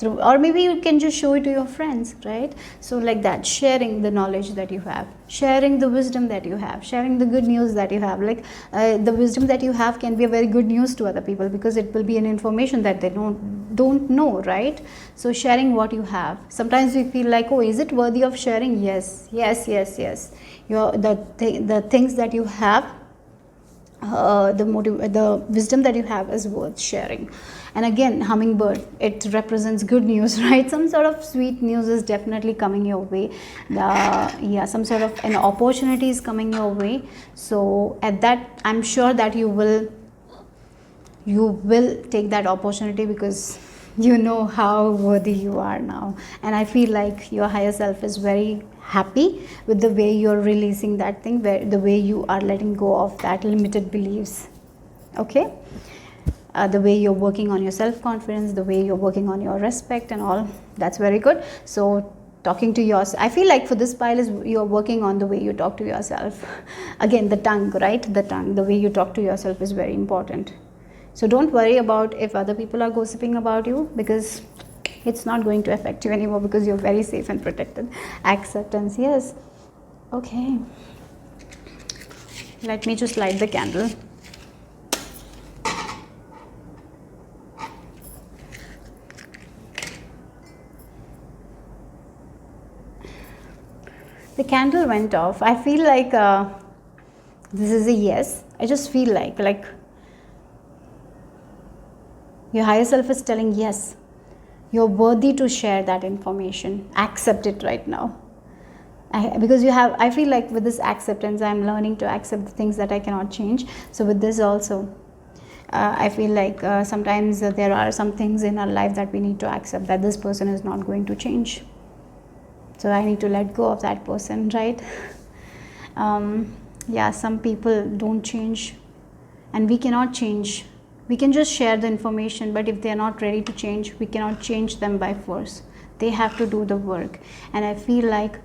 S1: Or maybe you can just show it to your friends, right? So like that, sharing the knowledge that you have, sharing the wisdom that you have, sharing the good news that you have. Like, the wisdom that you have can be a very good news to other people, because it will be an information that they don't know, right? So sharing what you have. Sometimes we feel like, oh, is it worthy of sharing? Yes. The things that you have, the wisdom that you have is worth sharing. And again, hummingbird, it represents good news, right? Some sort of sweet news is definitely coming your way. Some sort of an opportunity is coming your way. So at that, I'm sure that you will take that opportunity, because you know how worthy you are now. And I feel like your higher self is very happy with the way you're releasing that thing, the way you are letting go of that limited beliefs. Okay. The way you're working on your self-confidence, the way you're working on your respect and all, that's very good. So talking to yourself, I feel like for this pile is you're working on the way you talk to yourself. Again, the tongue, right? The way you talk to yourself is very important. So don't worry about if other people are gossiping about you, because it's not going to affect you anymore, because you're very safe and protected. Acceptance, yes. Okay. Let me just light the candle. The candle went off. I feel like this is a yes. I just feel like your higher self is telling yes. You're worthy to share that information. Accept it right now. Because I feel like with this acceptance, I'm learning to accept the things that I cannot change. So with this also, I feel like sometimes there are some things in our life that we need to accept, that this person is not going to change. So I need to let go of that person, right? yeah, some people don't change, and we cannot change. We can just share the information, but if they are not ready to change, we cannot change them by force. They have to do the work, and I feel like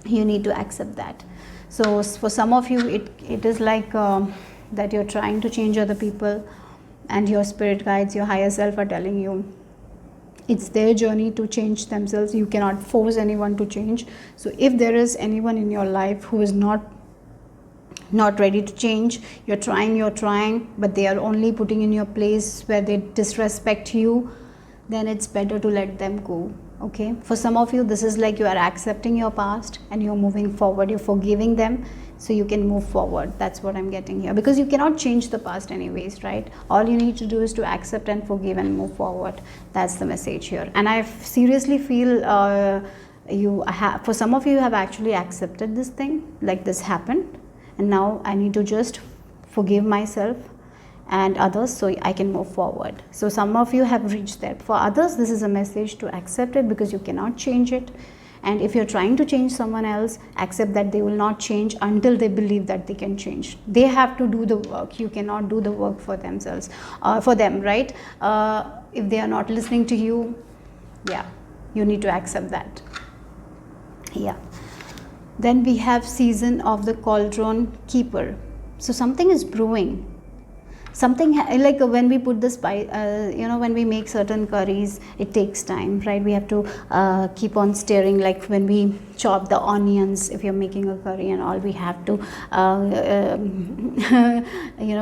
S1: you need to accept that. So for some of you, it is like that you're trying to change other people, and your spirit guides, your higher self are telling you it's their journey to change themselves. You cannot force anyone to change. So if there is anyone in your life who is not ready to change, you're trying, but they are only putting in your place where they disrespect you, then it's better to let them go. Okay, for some of you, this is like you are accepting your past and you're moving forward, you're forgiving them, so you can move forward. That's what I'm getting here, because you cannot change the past anyways, right? All you need to do is to accept and forgive and move forward. That's the message here. And I seriously feel for some of you have actually accepted this thing, like this happened, and now I need to just forgive myself and others so I can move forward. So some of you have reached there. For others, this is a message to accept it, because you cannot change it. And if you're trying to change someone else, accept that they will not change until they believe that they can change. They have to do the work. You cannot do the work for themselves, for them, right? If they are not listening to you, yeah, you need to accept that. Yeah. Then we have season of the cauldron keeper. So something is brewing. Something like when we put the spice, when we make certain curries, it takes time, right? We have to keep on stirring. Like when we chop the onions, if you're making a curry and all, we have to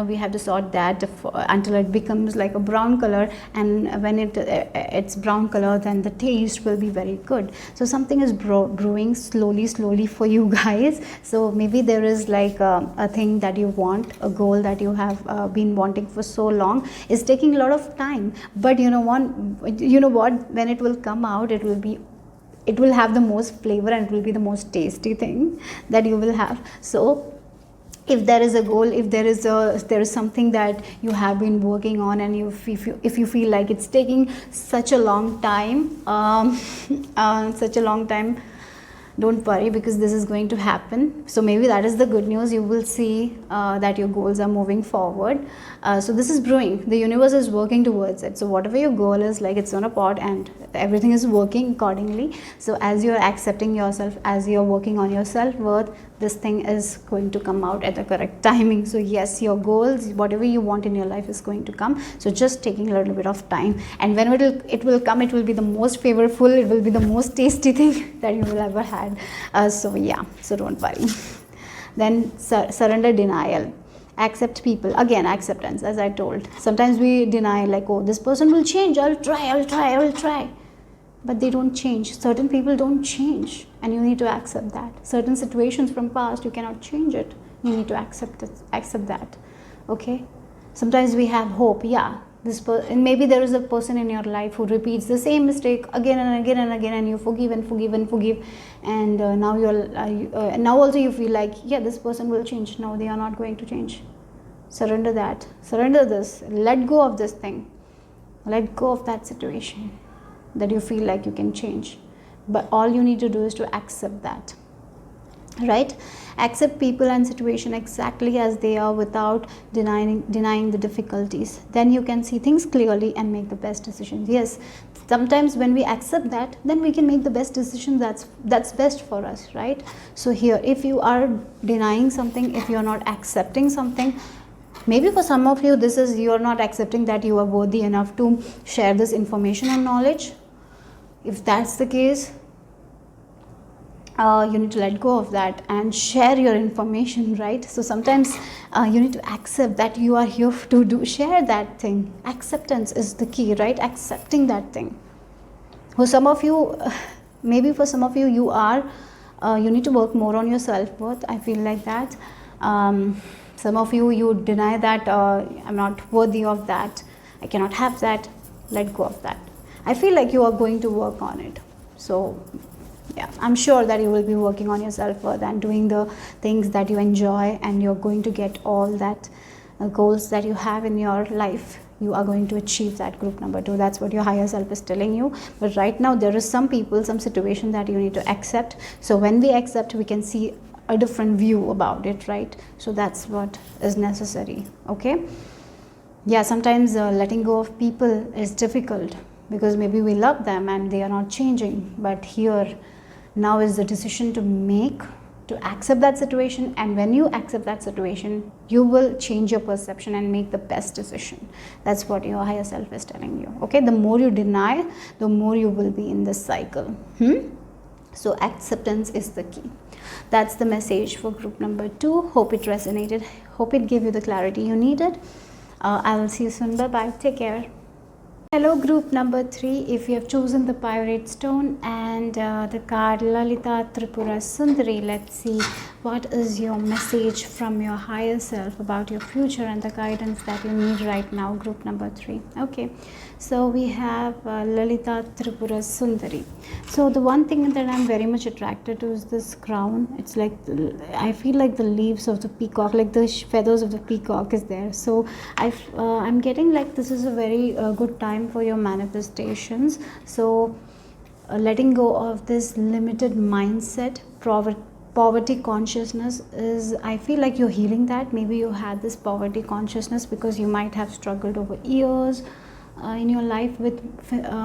S1: we have to sort that until it becomes like a brown color, and when it's brown color, then the taste will be very good. So something is brewing slowly for you guys. So maybe there is like a thing that you want, a goal that you have been wanting for so long. Is taking a lot of time, but you know what, when it will come out, it will have the most flavor, and it will be the most tasty thing that you will have. So if there is a goal, if there is something that you have been working on, and if you feel like it's taking such a long time, don't worry, because this is going to happen. So maybe that is the good news. You will see that your goals are moving forward. So this is brewing. The universe is working towards it. So whatever your goal is, like, it's on a pot, and everything is working accordingly. So as you're accepting yourself, as you're working on your self-worth, this thing is going to come out at the correct timing. So yes, your goals, whatever you want in your life, is going to come. So just taking a little bit of time, and when it will come, it will be the most favorable, it will be the most tasty thing that you will ever had. So yeah, so don't worry. Then surrender, denial. Accept people. Again, acceptance, as I told. Sometimes we deny, like, oh, this person will change, I will try. But they don't change. Certain people don't change, and you need to accept that. Certain situations from past, you cannot change it. You need to accept that. Okay? Sometimes we have hope. Yeah, and maybe there is a person in your life who repeats the same mistake again and again and again, and you forgive, and now also you feel like, yeah, this person will change. No, they are not going to change. Surrender that. Surrender this. Let go of this thing. Let go of that situation that you feel like you can change. But all you need to do is to accept that. Right? Accept people and situation exactly as they are, without denying the difficulties. Then you can see things clearly and make the best decisions. Yes, sometimes when we accept that, then we can make the best decision that's best for us, right? So here, if you are denying something, if you're not accepting something, maybe for some of you, this is you're not accepting that you are worthy enough to share this information and knowledge. If that's the case, you need to let go of that and share your information, right? So sometimes you need to accept that you are here to share that thing. Acceptance is the key, right? Accepting that thing. For some of you, maybe for some of you, you need to work more on your self-worth. I feel like that. Some of you deny that I'm not worthy of that, I cannot have that. Let go of that. I feel like you are going to work on it. So yeah, I'm sure that you will be working on your self-worth and doing the things that you enjoy, and you're going to get all that goals that you have in your life. You are going to achieve that, group number 2. That's what your higher self is telling you. But right now there is some people, some situation that you need to accept. So when we accept, we can see a different view about it, right? So that's what is necessary. Okay, yeah, sometimes letting go of people is difficult because maybe we love them and they are not changing, but here now is the decision to make, to accept that situation, and when you accept that situation, you will change your perception and make the best decision. That's what your higher self is telling you. Okay, the more you deny, the more you will be in this cycle. So acceptance is the key. That's the message for group number 2. Hope it resonated, hope it gave you the clarity you needed. I will see you soon. Bye bye, take care. Hello group number 3. If you have chosen the Pirate Stone and the card Lalita Tripura Sundari, let's see what is your message from your higher self about your future and the guidance that you need right now, group number 3. Okay, so we have Lalita Tripura Sundari. So the one thing that I'm very much attracted to is this crown. It's like, I feel like the leaves of the peacock, like the feathers of the peacock is there. So I'm getting like this is a very good time for your manifestations. So letting go of this limited mindset, poverty consciousness is, I feel like you're healing that. Maybe you had this poverty consciousness because you might have struggled over years in your life with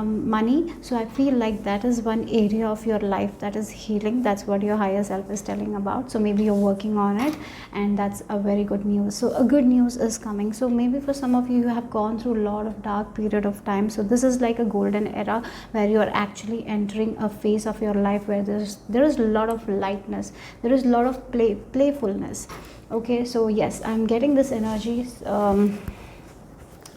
S1: money. So I feel like that is one area of your life that is healing. That's what your higher self is telling about. So maybe you're working on it, and that's a very good news. So a good news is coming. So maybe for some of you, you have gone through a lot of dark period of time. So this is like a golden era where you are actually entering a phase of your life where there is a lot of lightness, there is a lot of playfulness. Okay, so yes, I'm getting this energy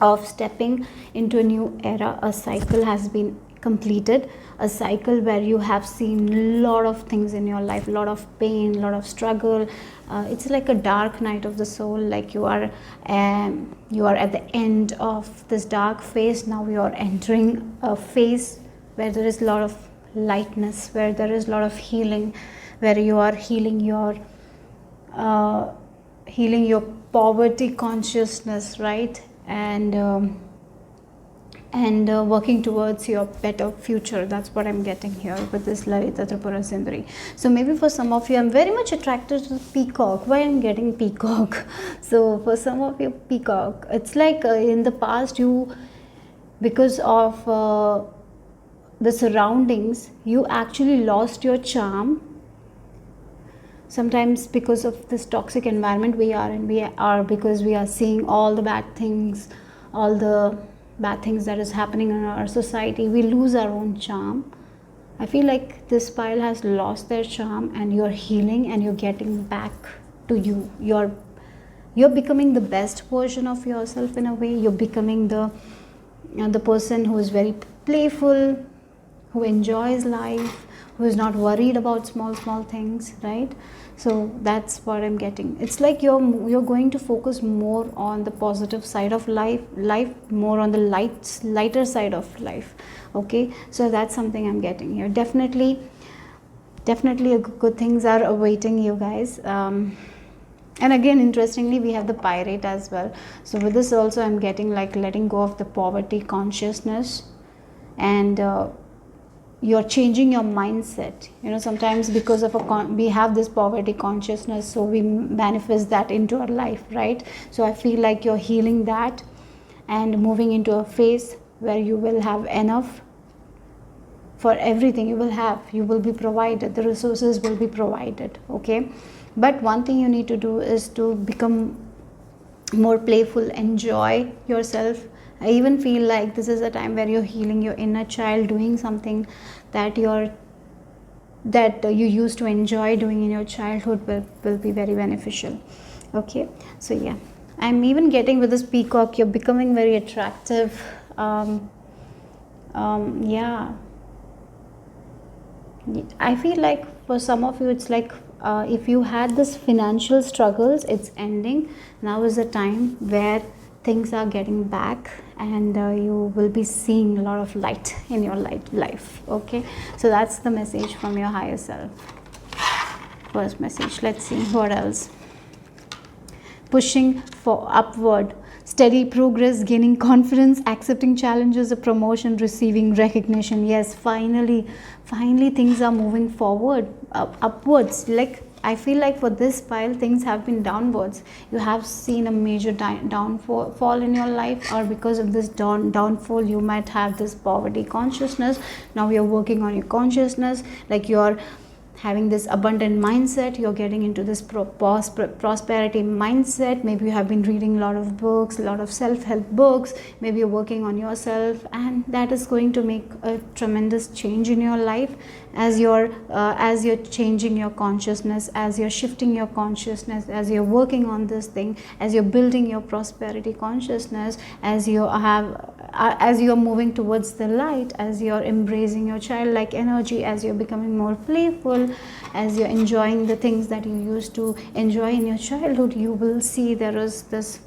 S1: of stepping into a new era. A cycle has been completed, a cycle where you have seen a lot of things in your life, a lot of pain, a lot of struggle. It's like a dark night of the soul, like you are at the end of this dark phase. Now you are entering a phase where there is a lot of lightness, where there is a lot of healing, where you are healing your poverty consciousness, right? And working towards your better future. That's what I'm getting here with this Lalita Tripura Sundari. So maybe for some of you, I'm very much attracted to the peacock. Why I'm getting peacock? So for some of you, peacock, it's like in the past, you, because of the surroundings, you actually lost your charm. Sometimes because of this toxic environment we are in, because we are seeing all the bad things that is happening in our society, we lose our own charm. I feel like this pile has lost their charm, and you're healing and you're getting back to you. You're becoming the best version of yourself in a way. You're becoming the person who is very playful, who enjoys life, who is not worried about small things, right? So that's what I'm getting. It's like you're going to focus more on the positive side of life, more on the lighter side of life. Okay, so that's something I'm getting here. Definitely good things are awaiting you guys. And again, interestingly, we have the pirate as well. So with this also, I'm getting like letting go of the poverty consciousness, and you're changing your mindset. Sometimes because of we have this poverty consciousness, so we manifest that into our life, right? So I feel like you're healing that and moving into a phase where you will have enough for everything. You will be provided, the resources will be provided. Okay, but one thing you need to do is to become more playful, enjoy yourself. I even feel like this is a time where you're healing your inner child, doing something that you used to enjoy doing in your childhood will be very beneficial. Okay, so yeah, I'm even getting with this peacock, you're becoming very attractive. Yeah, I feel like for some of you, it's like if you had this financial struggles, it's ending. Now is the time where things are getting back, and you will be seeing a lot of light in your life. Okay, so that's the message from your higher self. First message. Let's see what else. Pushing for upward, steady progress, gaining confidence, accepting challenges, a promotion, receiving recognition. Yes, finally things are moving forward, upwards. Like I feel like for this pile, things have been downwards. You have seen a major downfall in your life, or because of this downfall, you might have this poverty consciousness. Now you're working on your consciousness, like you're having this abundant mindset, you're getting into this prosperity mindset. Maybe you have been reading a lot of books, a lot of self-help books, maybe you're working on yourself, and that is going to make a tremendous change in your life as you're changing your consciousness, as you're shifting your consciousness, as you're working on this thing, as you're building your prosperity consciousness, as you're moving towards the light, as you're embracing your childlike energy, as you're becoming more playful, as you're enjoying the things that you used to enjoy in your childhood. You will see there is this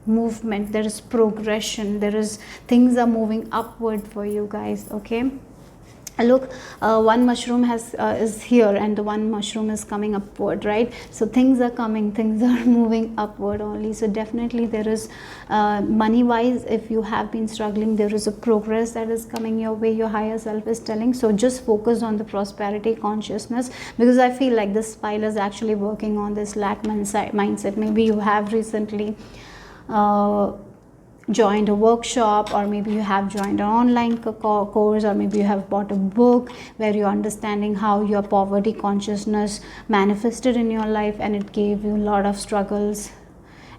S1: movement, there is progression, things are moving upward for you guys. Okay, look, one mushroom is here and the one mushroom is coming upward, right? So things are coming, things are moving upward only. So definitely there is money wise, if you have been struggling, there is a progress that is coming your way, your higher self is telling. So just focus on the prosperity consciousness, because I feel like this pile is actually working on this lack mindset. Maybe you have recently joined a workshop, or maybe you have joined an online course, or maybe you have bought a book where you're understanding how your poverty consciousness manifested in your life, and it gave you a lot of struggles,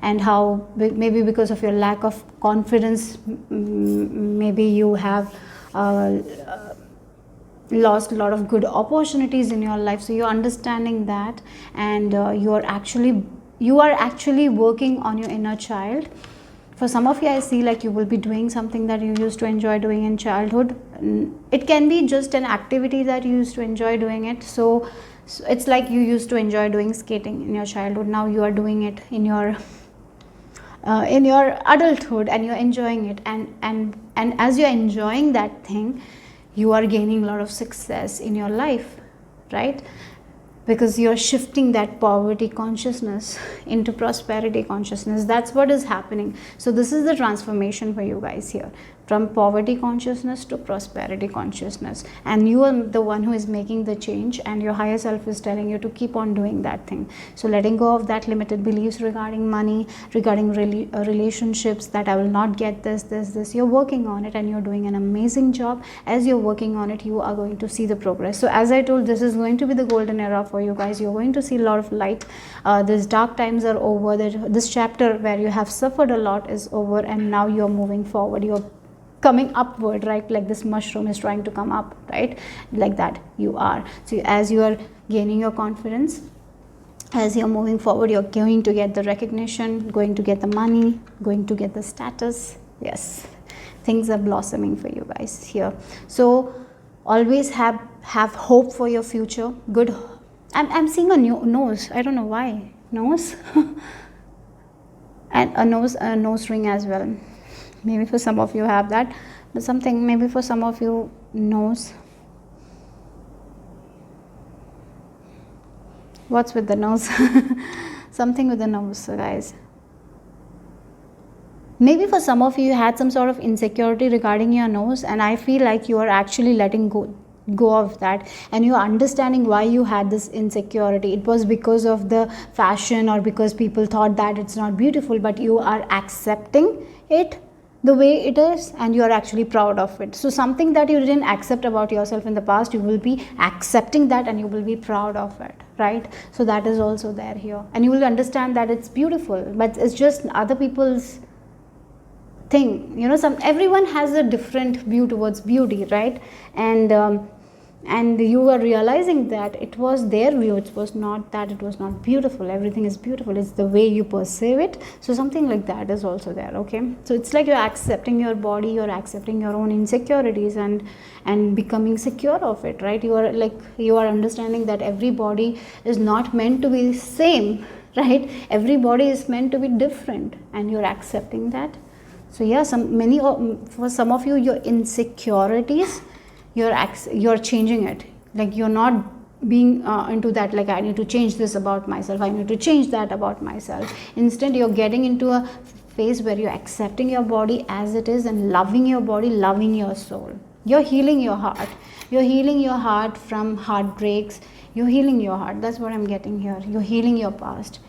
S1: and how maybe because of your lack of confidence, maybe you have lost a lot of good opportunities in your life. So you're understanding that, and you are actually working on your inner child. For some of you, I see like you will be doing something that you used to enjoy doing in childhood. It can be just an activity that you used to enjoy doing it. So it's like you used to enjoy doing skating in your childhood. Now you are doing it in your adulthood, and you're enjoying it. And as you're enjoying that thing, you are gaining a lot of success in your life, right? Because you're shifting that poverty consciousness into prosperity consciousness. That's what is happening. So this is the transformation for you guys here, from poverty consciousness to prosperity consciousness, and you are the one who is making the change, and your higher self is telling you to keep on doing that thing. So letting go of that limited beliefs regarding money, regarding relationships, that I will not get this. You're working on it, and you're doing an amazing job. As you're working on it, you are going to see the progress. So as I told, this is going to be the golden era for you guys. You're going to see a lot of light. These dark times are over. This chapter where you have suffered a lot is over, and now you're moving forward. You're coming upward, right? Like this mushroom is trying to come up, right? Like that you are. So as you are gaining your confidence, as you're moving forward, you're going to get the recognition, going to get the money, going to get the status. Yes, things are blossoming for you guys here. So always have hope for your future. Good. I'm seeing a new nose. I don't know why. Nose and a nose ring as well. Maybe for some of you have that, but something maybe for some of you nose. What's with the nose? Something with the nose, guys. Maybe for some of you had some sort of insecurity regarding your nose, and I feel like you are actually letting go of that, and you're understanding why you had this insecurity. It was because of the fashion, or because people thought that it's not beautiful, but you are accepting it the way it is, and you are actually proud of it. So something that you didn't accept about yourself in the past, you will be accepting that, and you will be proud of it, right? So that is also there here, and you will understand that it's beautiful, but it's just other people's thing. You know, everyone has a different view towards beauty, right? And you were realizing that it was their view. It was not that it was not beautiful. Everything is beautiful. It's the way you perceive it. So something like that is also there. Okay, so it's like you're accepting your body, you're accepting your own insecurities, and becoming secure of it, right? You are understanding that every body is not meant to be the same, right? Every body is meant to be different, and you're accepting that. So yeah, for some of you, your insecurities, you're changing it. Like you're not being into that, like I need to change this about myself, I need to change that about myself. Instead, you're getting into a phase where you're accepting your body as it is, and loving your body, loving your soul. You're healing your heart. You're healing your heart from heartbreaks. You're healing your heart. That's what I'm getting here. You're healing your past.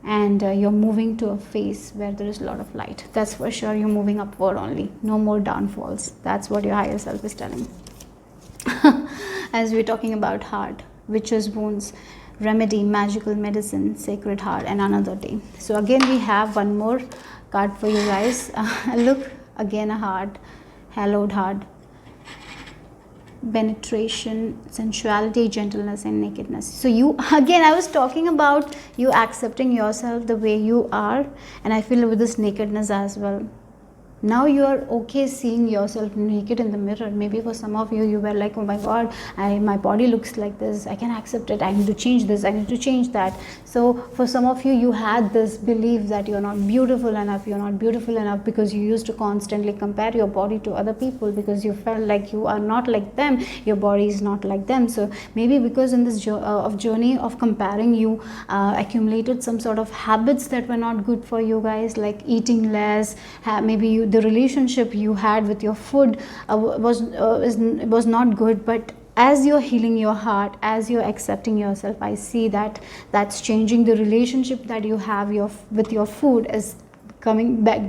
S1: And you're moving to a phase where there is a lot of light. That's for sure. You're moving upward only. No more downfalls. That's what your higher self is telling. As we're talking about heart, witches' wounds, remedy, magical medicine, sacred heart, and another day. So again, we have one more card for you guys. Look, again a heart, hallowed heart, penetration, sensuality, gentleness, and nakedness. So you, again, I was talking about you accepting yourself the way you are, and I feel with this nakedness as well. Now you are okay seeing yourself naked in the mirror. Maybe for some of you, you were like, oh my god, my body looks like this, I can accept it, I need to change this, I need to change that. So for some of you, you had this belief that you're not beautiful enough, you're not beautiful enough, because you used to constantly compare your body to other people, because you felt like you are not like them, your body is not like them. So maybe because in this journey of comparing, you accumulated some sort of habits that were not good for you guys, like eating less, maybe the relationship you had with your food was not good. But as you're healing your heart, as you're accepting yourself, I see that that's changing. The relationship that you have with your food is coming back,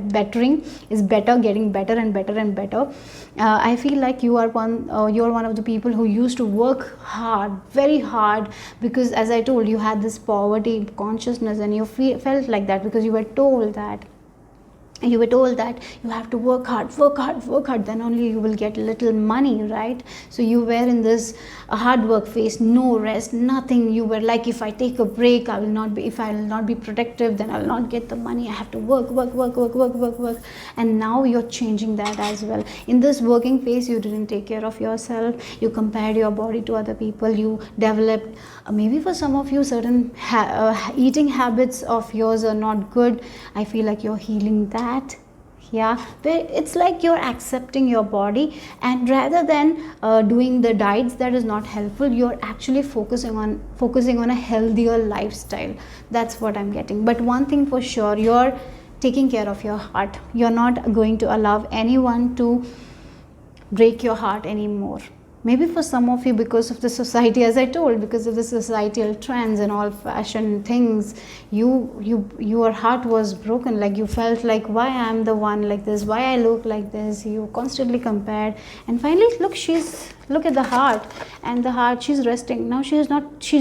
S1: is better, getting better and better and better. I feel like you're one of the people who used to work hard, very hard, because as I told, you had this poverty consciousness, and you felt like that because you were told that you have to work hard, then only you will get little money, right? So you were in this hard work phase, no rest, nothing. You were like, if I take a break, if I will not be productive, then I will not get the money. I have to work. And now you're changing that as well. In this working phase, you didn't take care of yourself. You compared your body to other people. You developed, maybe for some of you, certain eating habits of yours are not good. I feel like you're healing that. Yeah, it's like you're accepting your body, and rather than doing the diets that is not helpful, you're actually focusing on a healthier lifestyle. That's what I'm getting. But one thing for sure, you're taking care of your heart. You're not going to allow anyone to break your heart anymore. Maybe for some of you, because of the society, as I told, because of the societal trends and all fashion things, your heart was broken. Like you felt like, why I'm the one like this, why I look like this. You constantly compared, and finally, look at the heart, and the heart, she's resting now. She's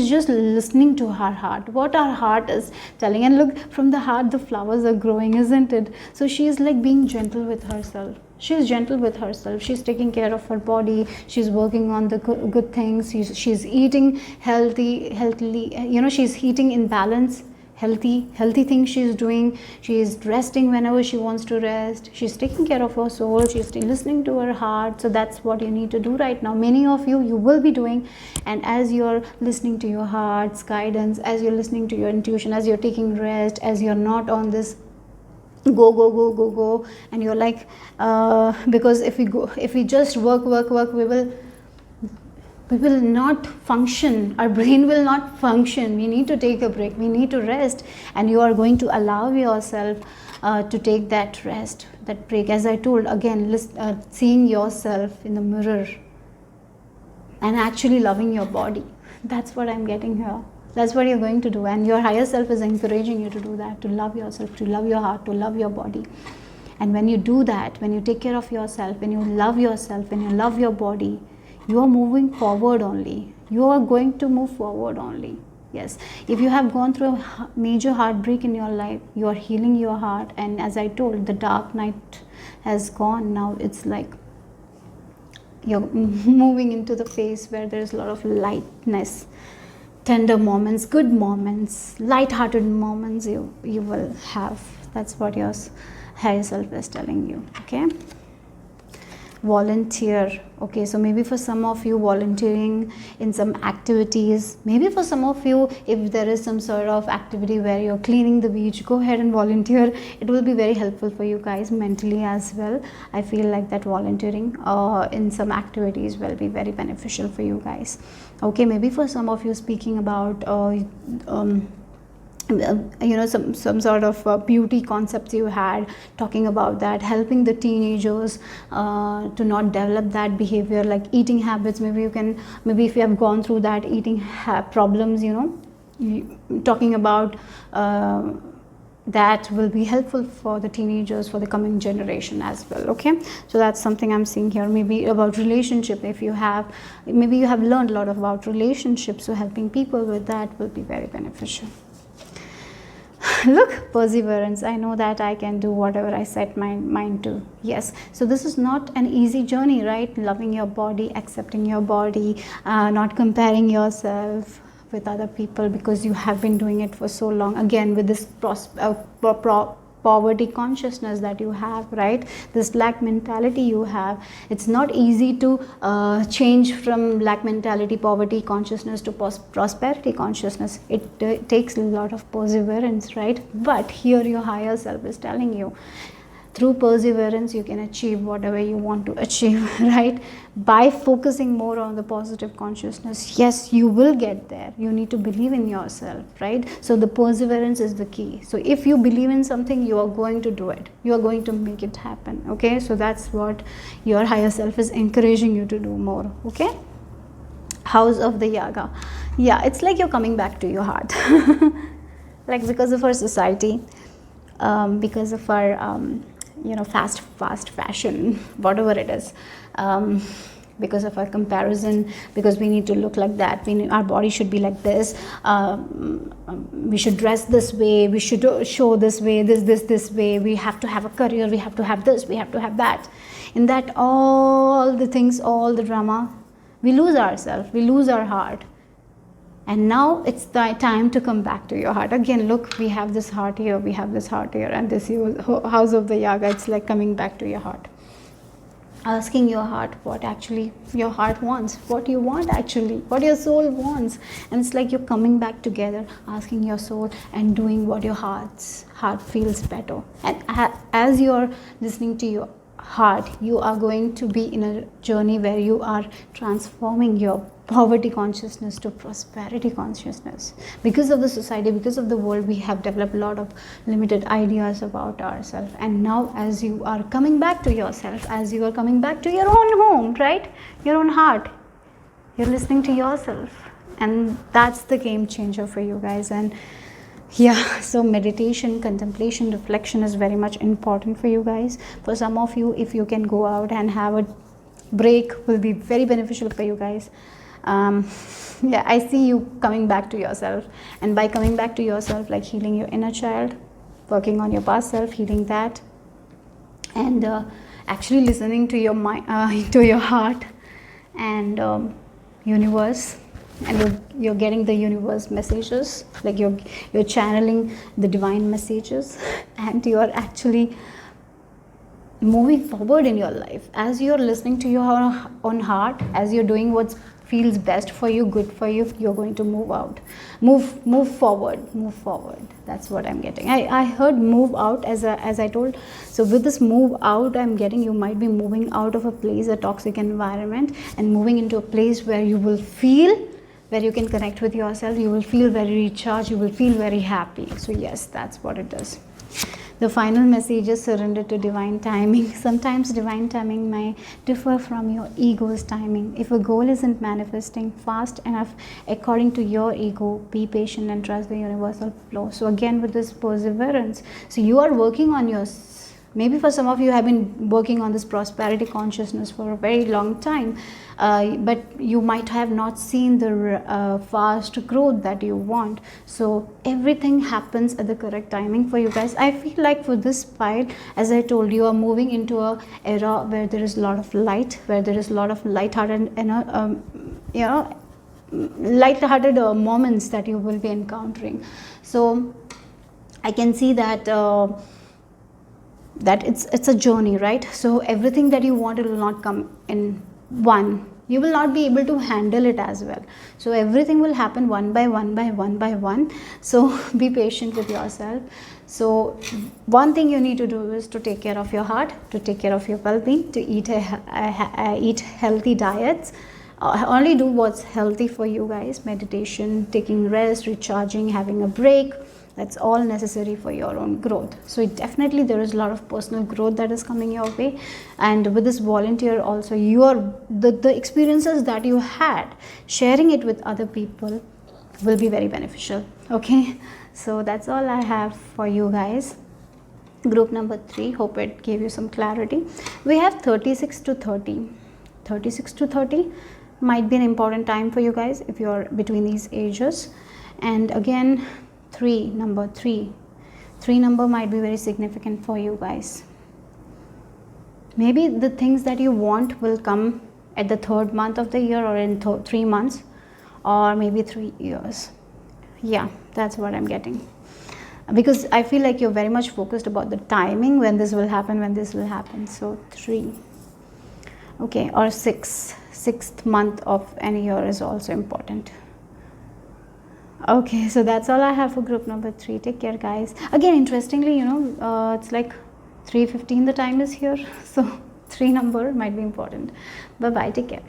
S1: just listening to her heart, what her heart is telling. And look, from the heart the flowers are growing, isn't it? So she's like being gentle with herself. She's gentle with herself. She's taking care of her body. She's working on the good things. She's eating healthily. She's eating in balance. Healthy things she's doing. She's resting whenever she wants to rest. She's taking care of her soul. She's listening to her heart. So that's what you need to do right now. Many of you will be doing. And as you're listening to your heart's guidance, as you're listening to your intuition, as you're taking rest, as you're not on this go, and you're like, because if we just work, we will not function. Our brain will not function. We need to take a break. We need to rest, and you are going to allow yourself to take that rest, that break. As I told, again, seeing yourself in the mirror and actually loving your body. That's what I'm getting here. That's what you're going to do, and your higher self is encouraging you to do that, to love yourself, to love your heart, to love your body. And when you do that, when you take care of yourself, when you love yourself, when you love your body, you are moving forward only. You are going to move forward only. Yes, if you have gone through a major heartbreak in your life, you are healing your heart. And as I told, the dark night has gone. Now it's like you're moving into the phase where there's a lot of lightness, tender moments, good moments, light-hearted moments you will have. That's what your higher self is telling you. Okay, volunteer. Okay, so maybe for some of you, volunteering in some activities. Maybe for some of you, if there is some sort of activity where you're cleaning the beach, go ahead and volunteer. It will be very helpful for you guys mentally as well. I feel like that volunteering in some activities will be very beneficial for you guys. Okay, maybe for some of you, speaking about some sort of beauty concepts you had, talking about that, helping the teenagers to not develop that behavior like eating habits. Maybe if you have gone through that eating problems, talking about that will be helpful for the teenagers, for the coming generation as well. Okay, so that's something I'm seeing here. Maybe about relationship, maybe you have learned a lot about relationships, so helping people with that will be very beneficial. Look, perseverance. I know that I can do whatever I set my mind to. Yes, so this is not an easy journey, right? Loving your body, accepting your body, not comparing yourself with other people because you have been doing it for so long. Again, with this poverty consciousness that you have, right? This lack mentality you have. It's not easy to change from lack mentality, poverty consciousness to prosperity consciousness. It takes a lot of perseverance, right? But here your higher self is telling you, through perseverance you can achieve whatever you want to achieve, right? By focusing more on the positive consciousness, yes, you will get there. You need to believe in yourself, right? So the perseverance is the key. So if you believe in something, you are going to do it, you are going to make it happen. Okay, so that's what your higher self is encouraging you to do more. Okay, house of the Yaga. Yeah, it's like you're coming back to your heart. Like, because of our society, because of our fast fashion, whatever it is, because of our comparison, because we need to look like that, our body should be like this, we should dress this way, we should show this way, this way, we have to have a career, we have to have this, we have to have that. In that, all the things, all the drama, we lose ourselves, we lose our heart. And now it's the time to come back to your heart. Again, look, we have this heart here, we have this heart here, and this house of the Yaga, it's like coming back to your heart. Asking your heart what actually your heart wants, what you want actually, what your soul wants. And it's like you're coming back together, asking your soul and doing what your heart feels better. And as you're listening to your heart, you are going to be in a journey where you are transforming your poverty consciousness to prosperity consciousness. Because of the society, because of the world, we have developed a lot of limited ideas about ourselves. And now, as you are coming back to yourself, as you are coming back to your own home, right, your own heart, you're listening to yourself, and that's the game changer for you guys. And yeah, so meditation, contemplation, reflection is very much important for you guys. For some of you, if you can go out and have a break, will be very beneficial for you guys. Yeah, I see you coming back to yourself, and by coming back to yourself, like healing your inner child, working on your past self, healing that, and actually listening to your mind, to your heart, and universe, and you're getting the universe messages, like you're channeling the divine messages, and you're actually moving forward in your life. As you're listening to your own heart, as you're doing what feels best for you, good for you, you're going to move forward. That's what I'm getting. I heard move out as I told. So with this move out, I'm getting you might be moving out of a place, a toxic environment, and moving into a place where you will feel, where you can connect with yourself, you will feel very recharged, you will feel very happy. So yes, that's what it does. The final message is surrender to divine timing. Sometimes divine timing may differ from your ego's timing. If a goal isn't manifesting fast enough according to your ego, be patient and trust the universal flow. So again, with this perseverance, so you are working on your, maybe for some of you have been working on this prosperity consciousness for a very long time, but you might have not seen the fast growth that you want. So everything happens at the correct timing for you guys. I feel like for this pile, as I told you, are moving into a era where there is a lot of light, where there is a lot of light-hearted, light-hearted moments that you will be encountering. So I can see that that it's a journey, right? So everything that you want, it will not come in one. You will not be able to handle it as well. So everything will happen one by one. So be patient with yourself. So one thing you need to do is to take care of your heart, to take care of your well-being, to eat healthy diets. Only do what's healthy for you guys. Meditation, taking rest, recharging, having a break, That's all necessary for your own growth. So definitely there is a lot of personal growth that is coming your way, and with this volunteer also, the experiences that you had, sharing it with other people will be very beneficial. Okay, so that's all I have for you guys. Group number 3, hope it gave you some clarity. We have 36 to 30. 36 to 30 might be an important time for you guys if you're between these ages. And again, number 3 number might be very significant for you guys. Maybe the things that you want will come at the 3rd month of the year, or in 3 months, or maybe 3 years. Yeah, that's what I'm getting, because I feel like you're very much focused about the timing, when this will happen. So 3, okay, or 6th month of any year is also important. Okay, so that's all I have for group number 3. Take care, guys. Again, interestingly, it's like 3:15 the time is here, so 3 number might be important. Bye bye, take care.